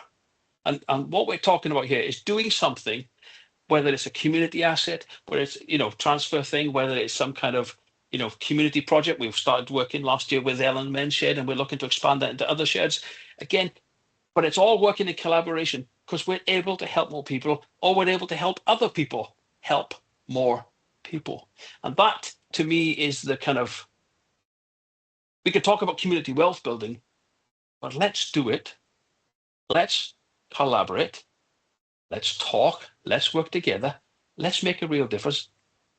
And what we're talking about here is doing something, whether it's a community asset, whether it's, transfer thing, whether it's some kind of, community project. We've started working last year with Ellen Men's Shed, and we're looking to expand that into other sheds. Again, but it's all working in collaboration because we're able to help more people, or we're able to help other people help more people. And that, to me, is the kind of, we could talk about community wealth building, but let's do it. Let's collaborate. Let's talk. Let's work together. Let's make a real difference.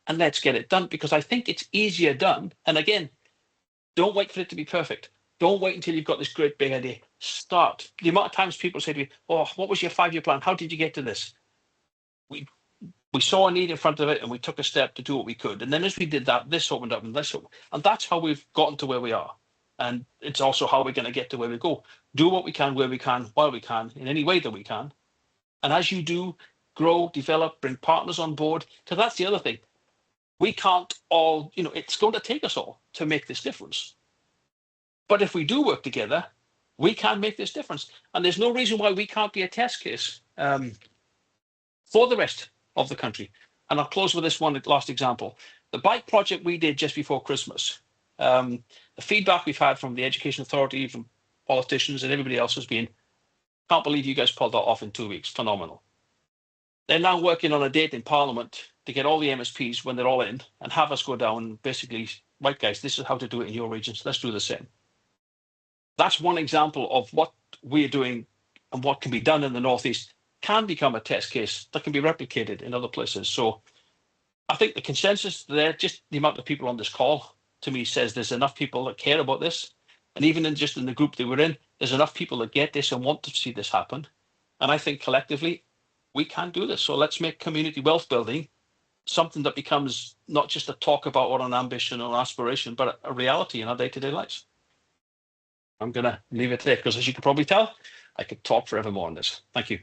And let's get it done, because I think it's easier done. And again, don't wait for it to be perfect. Don't wait until you've got this great big idea. Start. The amount of times people say to me, "Oh, what was your 5-year plan? How did you get to this?" We saw a need in front of it, and we took a step to do what we could. And then as we did that, this opened up and this opened. And that's how we've gotten to where we are. And it's also how we're going to get to where we go. Do what we can, where we can, while we can, in any way that we can. And as you do, grow, develop, bring partners on board. So that's the other thing. We can't all, it's going to take us all to make this difference. But if we do work together, we can make this difference. And there's no reason why we can't be a test case for the rest of the country. And I'll close with this one last example. The bike project we did just before Christmas, the feedback we've had from the Education Authority, from politicians and everybody else has been, can't believe you guys pulled that off in 2 weeks. Phenomenal. They're now working on a date in Parliament to get all the MSPs, when they're all in, and have us go down and basically, right guys, this is how to do it in your regions. Let's do the same. That's one example of what we're doing and what can be done in the Northeast can become a test case that can be replicated in other places. So I think the consensus there, just the amount of people on this call, to me says there's enough people that care about this. And even in the group that we're in, there's enough people that get this and want to see this happen. And I think collectively, we can do this. So let's make community wealth building something that becomes not just a talk about or an ambition or an aspiration, but a reality in our day-to-day lives. I'm going to leave it there because, as you can probably tell, I could talk forever more on this. Thank you.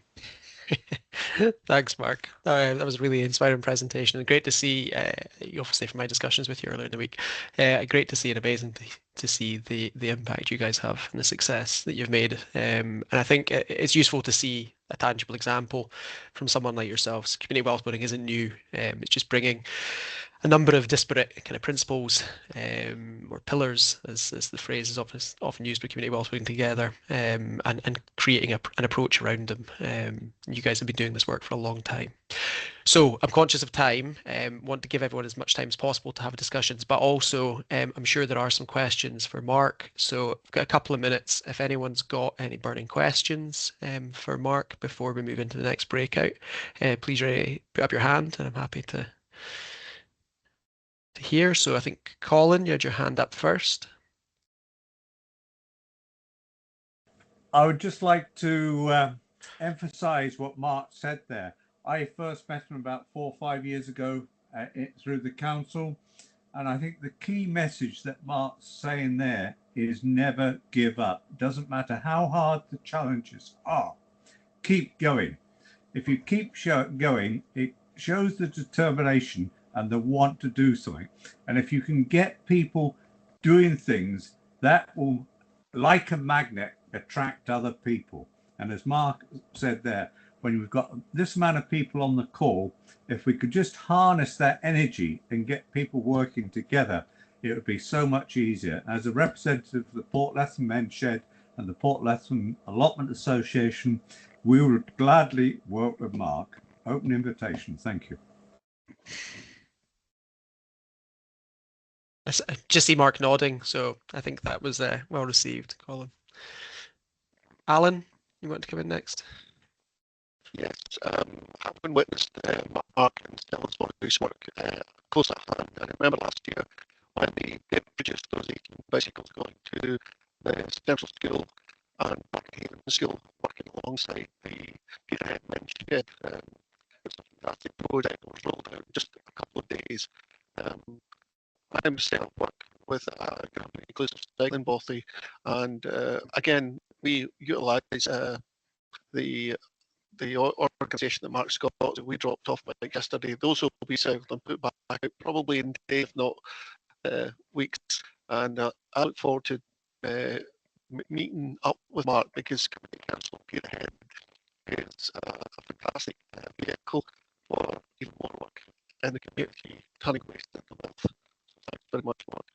Thanks, Mark. That was a really inspiring presentation, and great to see, obviously from my discussions with you earlier in the week, great to see and amazing to see the impact you guys have and the success that you've made. And I think it's useful to see a tangible example from someone like yourselves. Community wealth building isn't new. It's just bringing a number of disparate kind of principles or pillars, as the phrase is often used by community wealth building, together, and creating an approach around them. You guys have been doing this work for a long time. So I'm conscious of time, want to give everyone as much time as possible to have discussions, but also I'm sure there are some questions for Mark. So I've got a couple of minutes. If anyone's got any burning questions for Mark before we move into the next breakout, please put up your hand, and I'm happy to hear. So I think, Colin, you had your hand up first. I would just like to emphasize what Mark said there. I first met him about 4 or 5 years ago through the council. And I think the key message that Mark's saying there is never give up. Doesn't matter how hard the challenges are, keep going. If you keep going, it shows the determination and the want to do something. And if you can get people doing things, that will, like a magnet, attract other people. And as Mark said there, when we've got this amount of people on the call, if we could just harness that energy and get people working together, it would be so much easier. As a representative of the Port Letham Men's Shed and the Port Letham Allotment Association, we would gladly work with Mark. Open invitation. Thank you. I just see Mark nodding, so I think that was well received, Colin. Alan, you want to come in next? Yes, having witnessed Mark and Stella's work close at hand, I remember last year when they produced those 18 bicycles going to the central school and Buckhaven School, working alongside the Peterhead Men's Shed. It's a fantastic project that was rolled out in just a couple of days. I myself work with a company, Inclusive Cycling Bothy, and again, we utilise the organisation that Mark's got that we dropped off like yesterday. Those will be recycled and put back out probably in days, if not weeks. And I look forward to meeting up with Mark because Community Council Peterhead is a fantastic vehicle for even more work in the community, turning waste into wealth. So thanks very much, Mark.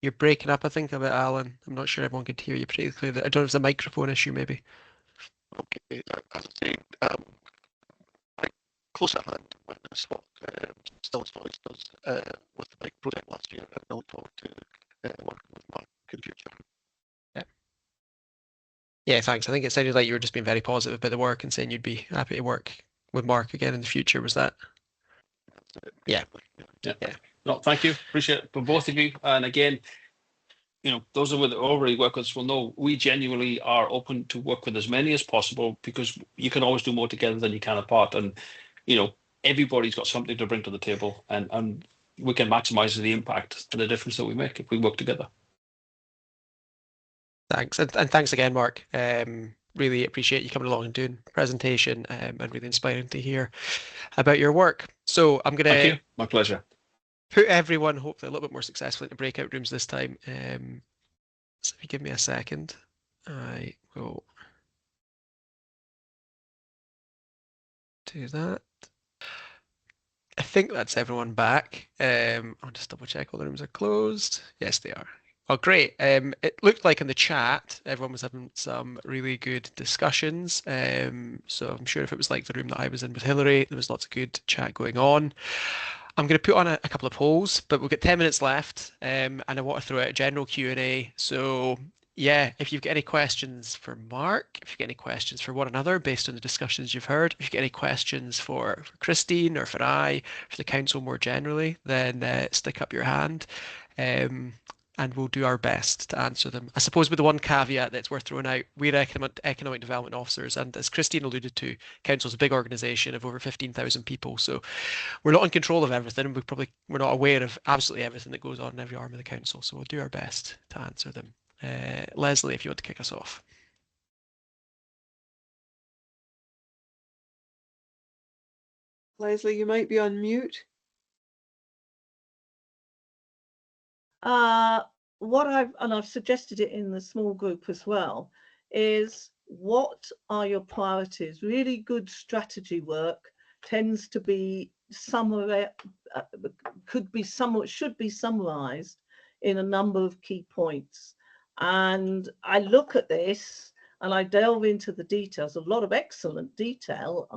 You're breaking up, I think, a bit, Alan. I'm not sure everyone could hear you pretty clearly. I don't know if it's a microphone issue, maybe. Okay, as I say, quite close at hand witness what Stella's Voice does with the bike project last year, and I look forward to working with Mark in the future. Yeah, thanks. I think it sounded like you were just being very positive about the work and saying you'd be happy to work with Mark again in the future. Was that? Yeah. No, thank you. Appreciate it for both of you. And again, those of you that already work with us will know we genuinely are open to work with as many as possible because you can always do more together than you can apart. And, everybody's got something to bring to the table and we can maximize the impact and the difference that we make if we work together. Thanks. And thanks again, Mark. Really appreciate you coming along and doing the presentation and really inspiring to hear about your work. So I'm going to... Thank you. My pleasure. Put everyone hopefully a little bit more successfully into breakout rooms this time. So if you give me a second, I will do that. I think that's everyone back. I'll just double check all the rooms are closed. Yes, they are. Oh, great. It looked like in the chat, everyone was having some really good discussions. So I'm sure if it was like the room that I was in with Hillary, there was lots of good chat going on. I'm going to put on a couple of polls, but we've got 10 minutes left, and I want to throw out a general Q&A. So yeah, if you've got any questions for Mark, if you've got any questions for one another based on the discussions you've heard, if you've got any questions for Christine or for the council more generally, then stick up your hand. And we'll do our best to answer them. I suppose with the one caveat that's worth throwing out, we're economic development officers, and as Christine alluded to, council's a big organisation of over 15,000 people, so we're not in control of everything, and we're not aware of absolutely everything that goes on in every arm of the council, so we'll do our best to answer them. Leslie, if you want to kick us off. Leslie, you might be on mute. What I've suggested it in the small group as well, is what are your priorities? Really good strategy work tends to be should be summarized in a number of key points. And I look at this and I delve into the details, a lot of excellent detail.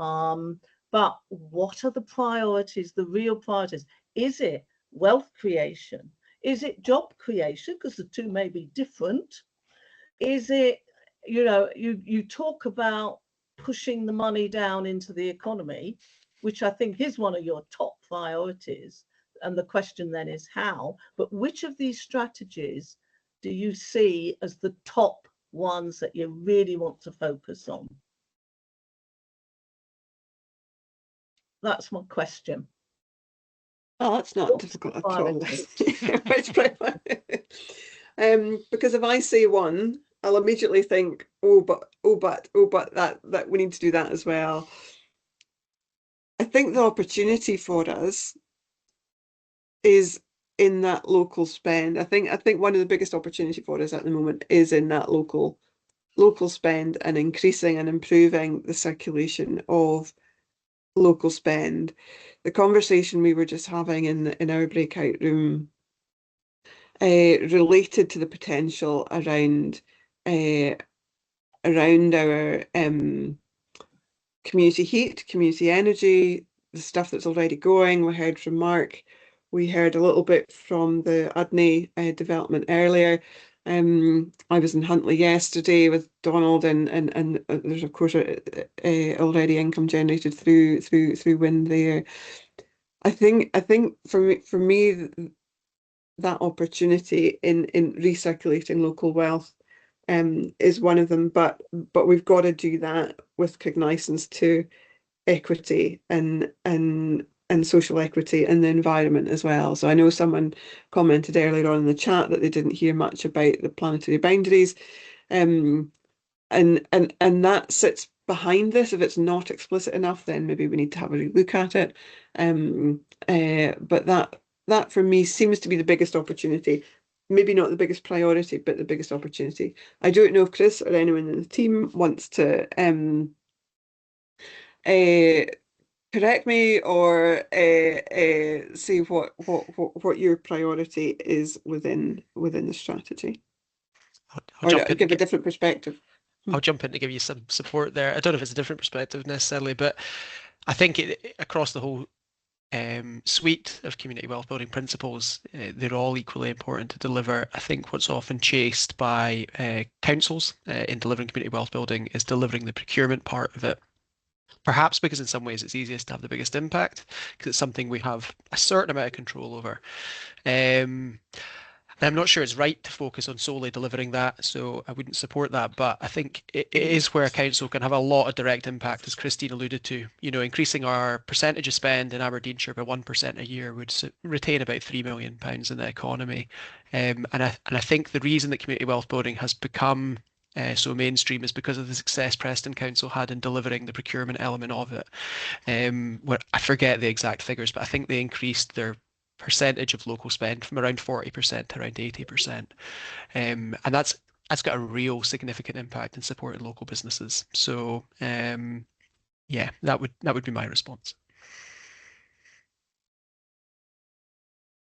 But what are the priorities, the real priorities? Is it wealth creation? Is it job creation? Because the two may be different. Is it, you talk about pushing the money down into the economy, which I think is one of your top priorities. And the question then is how, but which of these strategies do you see as the top ones that you really want to focus on? That's my question. Oh, that's not difficult at all. Because if I say one, I'll immediately think, but that we need to do that as well. I think the opportunity for us is in that local spend. I think one of the biggest opportunity for us at the moment is in that local spend and increasing and improving the circulation of local spend. The conversation we were just having in our breakout room related to the potential around our community heat, community energy, the stuff that's already going. We heard from Mark We heard a little bit from the Udney development earlier. I was in Huntly yesterday with Donald, and there's of course already income generated through wind there. I think for me that opportunity in recirculating local wealth is one of them, but we've got to do that with cognizance to equity and social equity and the environment as well. So I know someone commented earlier on in the chat that they didn't hear much about the planetary boundaries, and that sits behind this. If it's not explicit enough, then maybe we need to have a look at it. But that for me seems to be the biggest opportunity. Maybe not the biggest priority, but the biggest opportunity. I don't know if Chris or anyone in the team wants to correct me or say what your priority is within the strategy, I'll jump or in give a different perspective. I'll jump in to give you some support there. I don't know if it's a different perspective necessarily, but I think across the whole suite of community wealth building principles, they're all equally important to deliver. I think what's often chased by councils in delivering community wealth building is delivering the procurement part of it. Perhaps because in some ways it's easiest to have the biggest impact because it's something we have a certain amount of control over. And I'm not sure it's right to focus on solely delivering that, so I wouldn't support that. But I think it is where a council can have a lot of direct impact, as Christine alluded to. Increasing our percentage of spend in Aberdeenshire by 1% a year would retain about £3 million in the economy. And I think the reason that community wealth building has become so mainstream is because of the success Preston Council had in delivering the procurement element of it. Where I forget the exact figures, but I think they increased their percentage of local spend from around 40% to around 80%. And that's got a real significant impact in supporting local businesses. So yeah, that would be my response.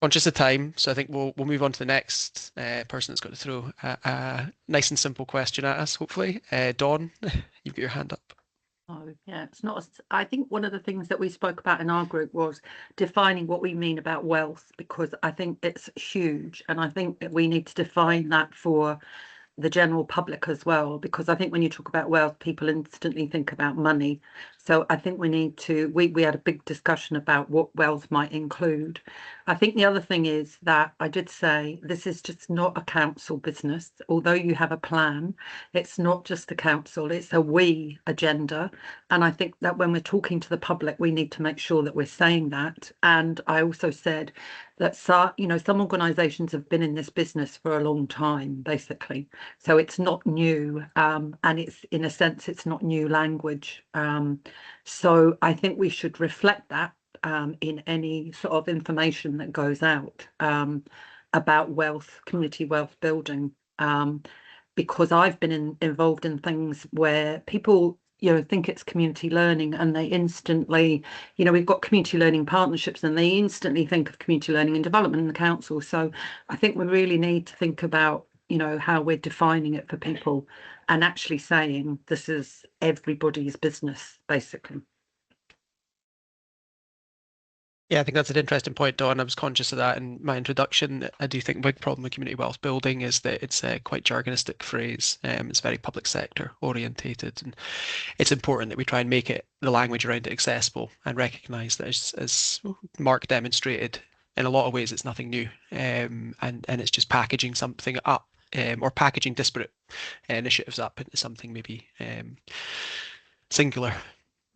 Conscious of time, so I think we'll move on to the next person that's got to throw a nice and simple question at us, hopefully. Dawn, you've got your hand up. Oh, yeah, it's not. I think one of the things that we spoke about in our group was defining what we mean about wealth, because I think it's huge. And I think that we need to define that for the general public as well, because I think when you talk about wealth, people instantly think about money. So I think we need to, we had a big discussion about what wealth might include. I think the other thing is that I did say this is just not a council business. Although you have a plan, it's not just the council, it's a we agenda. And I think that when we're talking to the public, we need to make sure that we're saying that. And I also said that some organisations have been in this business for a long time, basically. So it's not new, and it's, in a sense, it's not new language. So I think we should reflect that in any sort of information that goes out about wealth, community wealth building, because I've been involved in things where people think it's community learning, and they instantly, we've got community learning partnerships, and they instantly think of community learning and development in the council. So I think we really need to think about how we're defining it for people and actually saying this is everybody's business, basically. Yeah, I think that's an interesting point, Dawn. I was conscious of that in my introduction. I do think a big problem with community wealth building is that it's a quite jargonistic phrase. It's very public sector orientated, and it's important that we try and make it, the language around it, accessible and recognise that, as Mark demonstrated, in a lot of ways it's nothing new, and it's just packaging something up, or packaging disparate initiatives up into something maybe singular.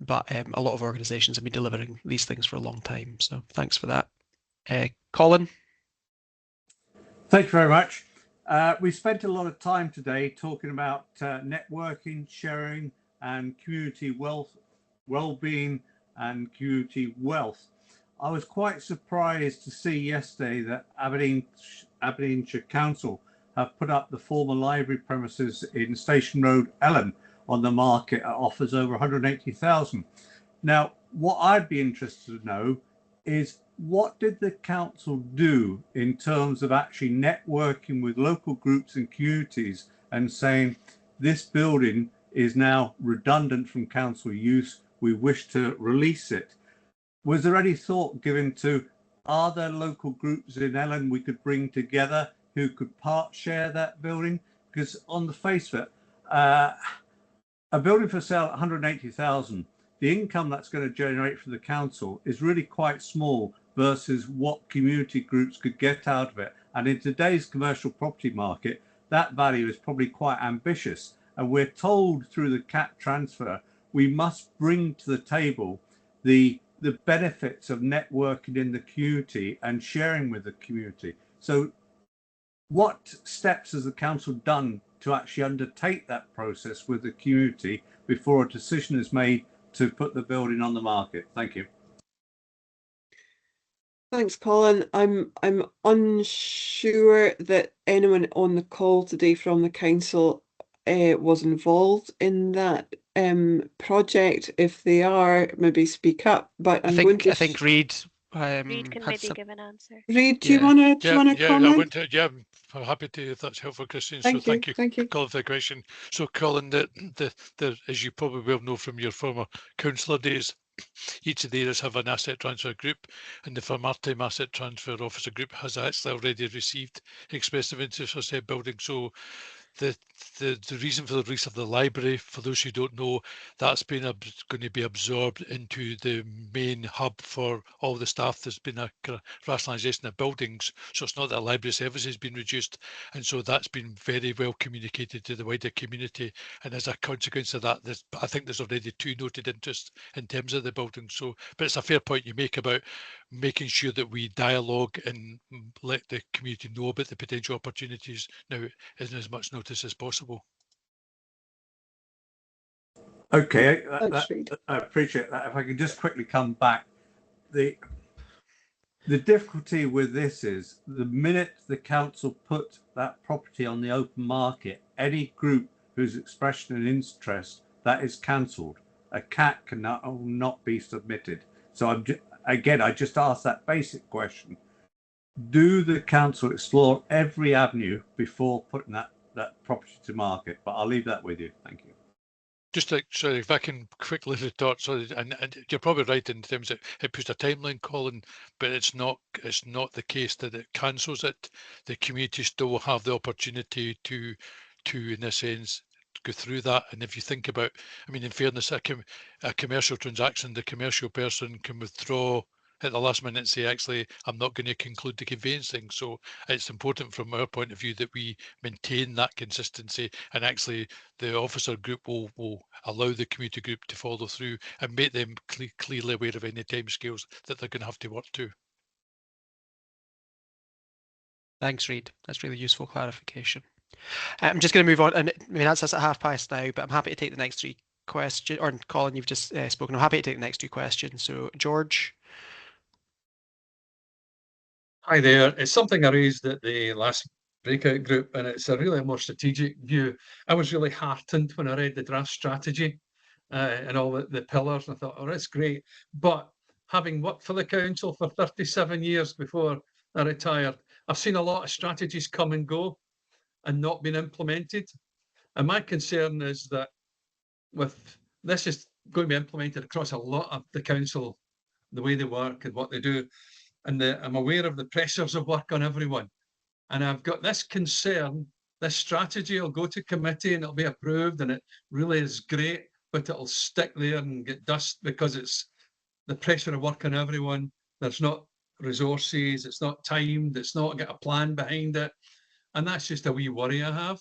But a lot of organisations have been delivering these things for a long time. So thanks for that. Colin? Thank you very much. We spent a lot of time today talking about networking, sharing, and community well-being and community wealth. I was quite surprised to see yesterday that Aberdeenshire Council have put up the former library premises in Station Road, Ellen, on the market at offers over 180,000. Now, what I'd be interested to know is, what did the council do in terms of actually networking with local groups and communities and saying this building is now redundant from council use, we wish to release it? Was there any thought given to are there local groups in Ellen we could bring together who could part share that building? Because on the face of it, a building for sale at 180,000, the income that's going to generate for the council is really quite small versus what community groups could get out of it. And in today's commercial property market, that value is probably quite ambitious. And we're told through the CAT transfer, we must bring to the table the benefits of networking in the community and sharing with the community. So what steps has the council done to actually undertake that process with the community before a decision is made to put the building on the market? Thank you. Thanks, Colin. I'm unsure that anyone on the call today from the council was involved in that project. If they are, maybe speak up. But I think Reid Reid can had maybe some. give an answer. Reid, do you want to comment? I'm happy to, if that's helpful, Christine. Thank So you. thank you, Colin, for the question. So Colin, as you probably will know from your former councillor days, each of the areas have an asset transfer group, and the Maritime Asset Transfer Officer group has actually already received expressive interest for said building. So the reason for the release of the library, for those who don't know, that's been going to be absorbed into the main hub for all the staff. There's been a rationalisation of buildings, so it's not that library service has been reduced, and so that's been very well communicated to the wider community. And as a consequence of that, I think there's already 2 noted interests in terms of the building. So, but it's a fair point you make about making sure that we dialogue and let the community know about the potential opportunities now in as much notice as possible. Okay, I appreciate that. If I could just quickly come back, the difficulty with this is the minute the council put that property on the open market, any group whose expression of interest, that is cancelled. A CAT cannot be submitted. So I just asked that basic question. Do the council explore every avenue before putting that property to market? But I'll leave that with you. Thank you. Just sorry, if I can quickly retort, sorry, and you're probably right in terms of it puts a timeline, Colin, but it's not the case that it cancels it. The community still will have the opportunity to in a sense go through that. And if you think about, I mean, in fairness, a commercial transaction, the commercial person can withdraw at the last minute and say, actually, I'm not going to conclude the conveyancing. So it's important from our point of view that we maintain that consistency, and actually the officer group will allow the community group to follow through and make them clearly aware of any timescales that they're going to have to work to. Thanks, Reid. That's really useful clarification. I'm just going to move on, and I mean that's us at past now, but I'm happy to take the next 3 questions. Or Colin, you've just spoken. I'm happy to take the next 2 questions. So George. Hi there. It's something I raised at the last breakout group, and it's a really more strategic view. I was really heartened when I read the draft strategy and all the pillars, and I thought, oh, that's great. But having worked for the council for 37 years before I retired, I've seen a lot of strategies come and go and not been implemented. And my concern is that with this is going to be implemented across a lot of the council, the way they work and what they do. And I'm aware of the pressures of work on everyone. And I've got this concern, this strategy will go to committee and it'll be approved and it really is great, but it'll stick there and get dust because it's the pressure of work on everyone. There's not resources, it's not timed, it's not got a plan behind it. And that's just a wee worry I have.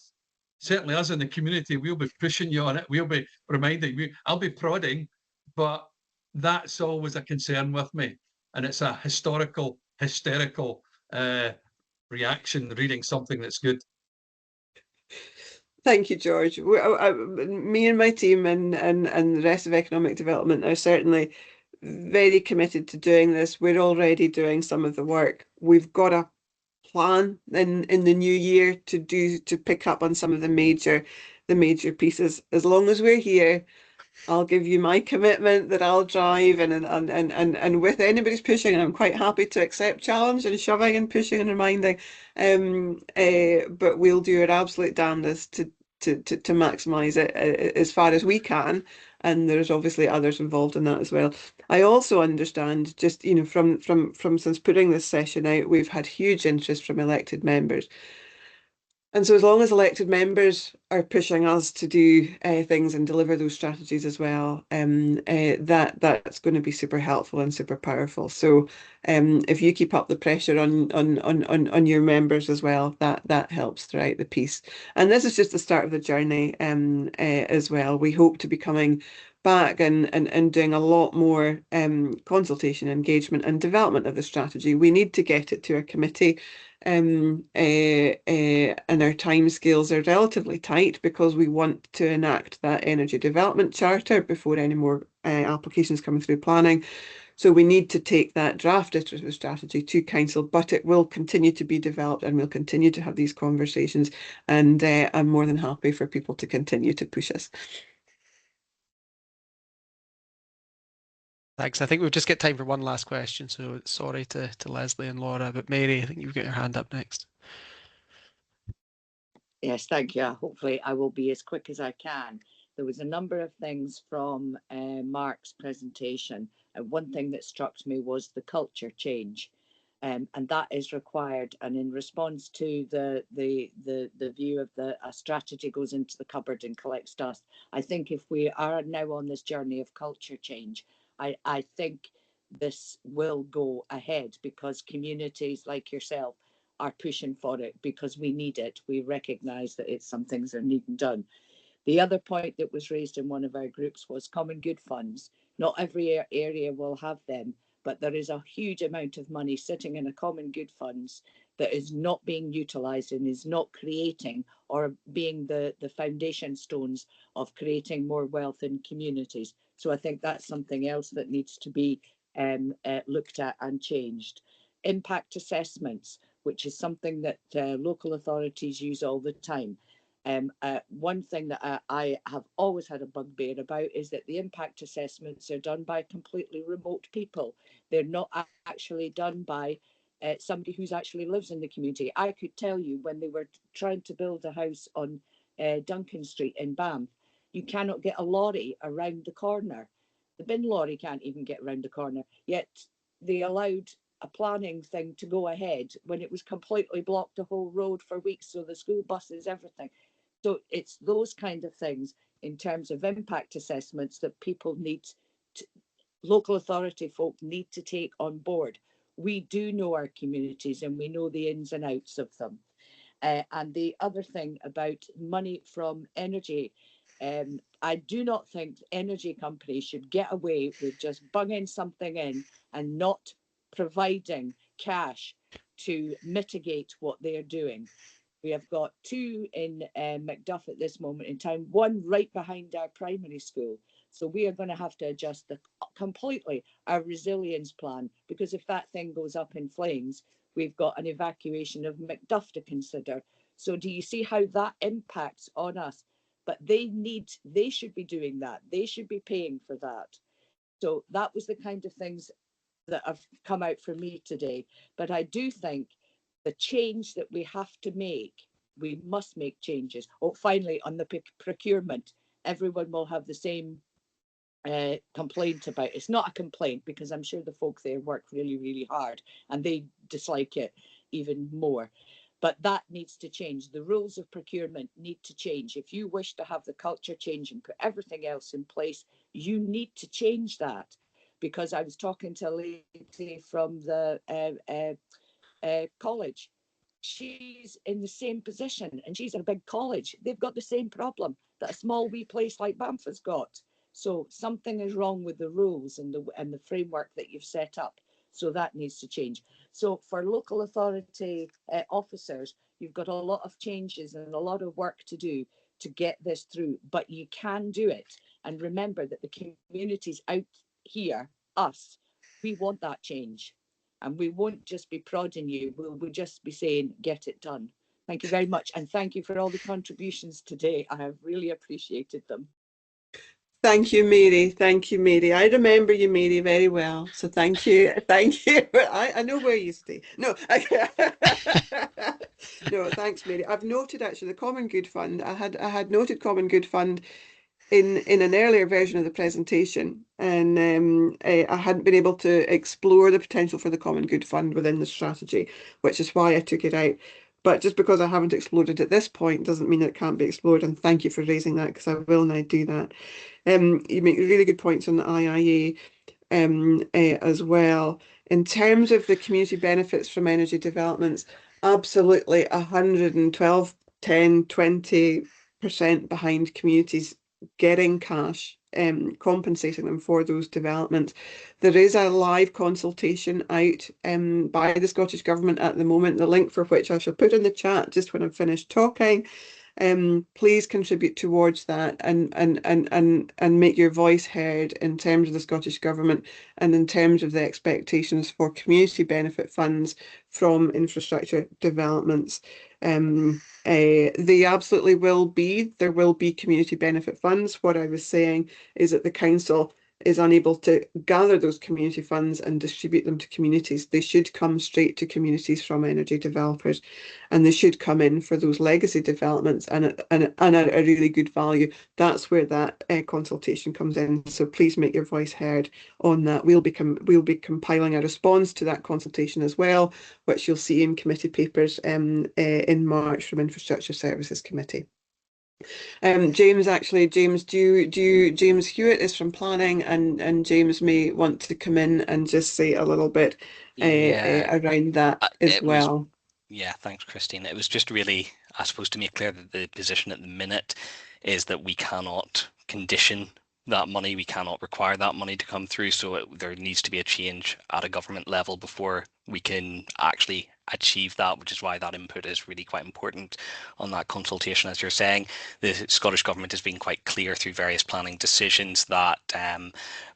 Certainly us in the community, we'll be pushing you on it. We'll be reminding you, I'll be prodding, but that's always a concern with me. And it's a hysterical reaction reading something that's good. Thank you, George. Me and my team and the rest of economic development are certainly very committed to doing this. We're already doing some of the work. We've got a plan in the new year to pick up on some of the major pieces. As long as we're here, I'll give you my commitment that I'll drive and with anybody's pushing, and I'm quite happy to accept challenge and shoving and pushing and reminding. But we'll do our absolute damnedest to maximise it as far as we can. And there's obviously others involved in that as well. I also understand, just from since putting this session out, we've had huge interest from elected members. And so as long as elected members are pushing us to do things and deliver those strategies as well, that's going to be super helpful and super powerful. So if you keep up the pressure on your members as well, that helps throughout the piece. And this is just the start of the journey as well. We hope to be coming back and doing a lot more consultation, engagement and development of the strategy. We need to get it to a committee. And our timescales are relatively tight because we want to enact that energy development charter before any more applications coming through planning. So we need to take that draft iterative strategy to council, but it will continue to be developed and we'll continue to have these conversations. And I'm more than happy for people to continue to push us. Thanks. I think we've just got time for one last question. So sorry to Leslie and Laura, but Mary, I think you've got your hand up next. Yes, thank you. Hopefully I will be as quick as I can. There was a number of things from Mark's presentation. And one thing that struck me was the culture change. And that is required. And in response to the view of a strategy goes into the cupboard and collects dust, I think if we are now on this journey of culture change, I think this will go ahead because communities like yourself are pushing for it because we need it. We recognise that it's some things are needing done. The other point that was raised in one of our groups was common good funds. Not every area will have them, but there is a huge amount of money sitting in a common good funds that is not being utilised and is not creating or being the foundation stones of creating more wealth in communities. So I think that's something else that needs to be looked at and changed. Impact assessments, which is something that local authorities use all the time. One thing that I have always had a bugbear about is that the impact assessments are done by completely remote people. They're not actually done by somebody who's actually lives in the community. I could tell you when they were trying to build a house on Duncan Street in Banff, you cannot get a lorry around the corner. The bin lorry can't even get around the corner, yet they allowed a planning thing to go ahead when it was completely blocked the whole road for weeks. So the school buses, everything. So it's those kind of things in terms of impact assessments that people need to, local authority folk need to take on board. We do know our communities and we know the ins and outs of them. And the other thing about money from energy, I do not think energy companies should get away with just bunging something in and not providing cash to mitigate what they're doing. We have got two in Macduff at this moment in time, one right behind our primary school. So we are going to have to adjust completely our resilience plan, because if that thing goes up in flames, we've got an evacuation of Macduff to consider. So do you see how that impacts on us? But they should be doing that. They should be paying for that. So that was the kind of things that have come out for me today. But I do think the change that we have to make, we must make changes. Oh, finally, on the procurement, everyone will have the same complaint about. It's not a complaint because I'm sure the folk there work really, really hard and they dislike it even more. But that needs to change. The rules of procurement need to change. If you wish to have the culture change and put everything else in place, you need to change that. Because I was talking to a lady from the college. She's in the same position and she's at a big college. They've got the same problem that a small wee place like Banff has got. So something is wrong with the rules and the framework that you've set up. So that needs to change. So for local authority officers, you've got a lot of changes and a lot of work to do to get this through, but you can do it. And remember that the communities out here, us, we want that change. And we won't just be prodding you, we'll just be saying, get it done. Thank you very much. And thank you for all the contributions today. I have really appreciated them. Thank you, Mary. Thank you, Mary. I remember you, Mary, very well. So thank you. Thank you. I know where you stay. No, no, thanks, Mary. I've noted actually the Common Good Fund. I had noted Common Good Fund in an earlier version of the presentation, and I hadn't been able to explore the potential for the Common Good Fund within the strategy, which is why I took it out. But just because I haven't explored it at this point doesn't mean it can't be explored, and thank you for raising that, because I will now do that. You make really good points on the IIA as well. In terms of the community benefits from energy developments, absolutely 112, 10, 20% behind communities getting cash, compensating them for those developments. There is a live consultation out by the Scottish Government at the moment, the link for which I shall put in the chat just when I'm finished talking. Please contribute towards that and make your voice heard in terms of the Scottish Government and in terms of the expectations for community benefit funds from infrastructure developments. They absolutely will be. There will be community benefit funds. What I was saying is that the council is unable to gather those community funds and distribute them to communities. They should come straight to communities from energy developers, and they should come in for those legacy developments and at a really good value. That's where that consultation comes in. So please make your voice heard on that. We'll be compiling a response to that consultation as well, which you'll see in committee papers in March from Infrastructure Services Committee. James Hewitt is from planning, and James may want to come in and just say a little bit around that as well. Yeah, thanks, Christine. It was just really, I suppose, to make clear that the position at the minute is that we cannot condition that money, we cannot require that money to come through, so there needs to be a change at a government level before we can actually achieve that, which is why that input is really quite important on that consultation. As you're saying, the Scottish Government has been quite clear through various planning decisions that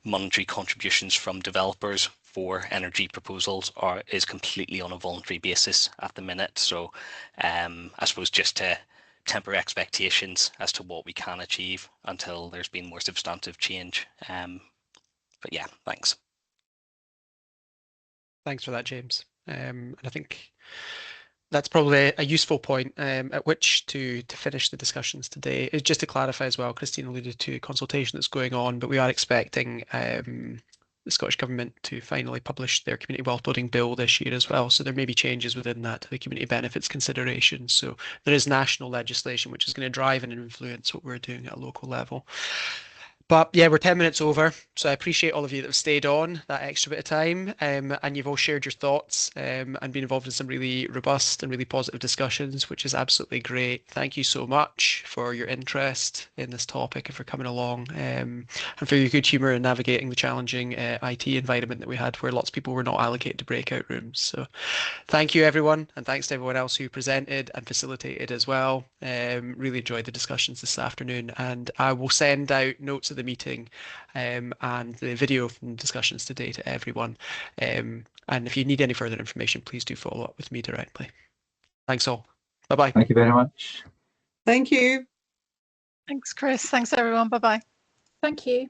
monetary contributions from developers for energy proposals is completely on a voluntary basis at the minute. So I suppose just to temper expectations as to what we can achieve until there's been more substantive change. But yeah, thanks. Thanks for that, James. And I think that's probably a useful point at which to finish the discussions today. Is just to clarify as well, Christine alluded to a consultation that's going on, but we are expecting the Scottish Government to finally publish their Community Wealth Building Bill this year as well. So there may be changes within that to the community benefits consideration. So there is national legislation which is going to drive and influence what we're doing at a local level. But yeah, we're 10 minutes over, so I appreciate all of you that have stayed on that extra bit of time, and you've all shared your thoughts and been involved in some really robust and really positive discussions, which is absolutely great. Thank you so much for your interest in this topic and for coming along, and for your good humour in navigating the challenging IT environment that we had, where lots of people were not allocated to breakout rooms. So thank you, everyone, and thanks to everyone else who presented and facilitated as well. Really enjoyed the discussions this afternoon, and I will send out notes of the meeting and the video from discussions today to everyone. And if you need any further information, please do follow up with me directly. Thanks all. Bye-bye. Thank you very much. Thank you. Thanks, Chris. Thanks, everyone. Bye-bye. Thank you.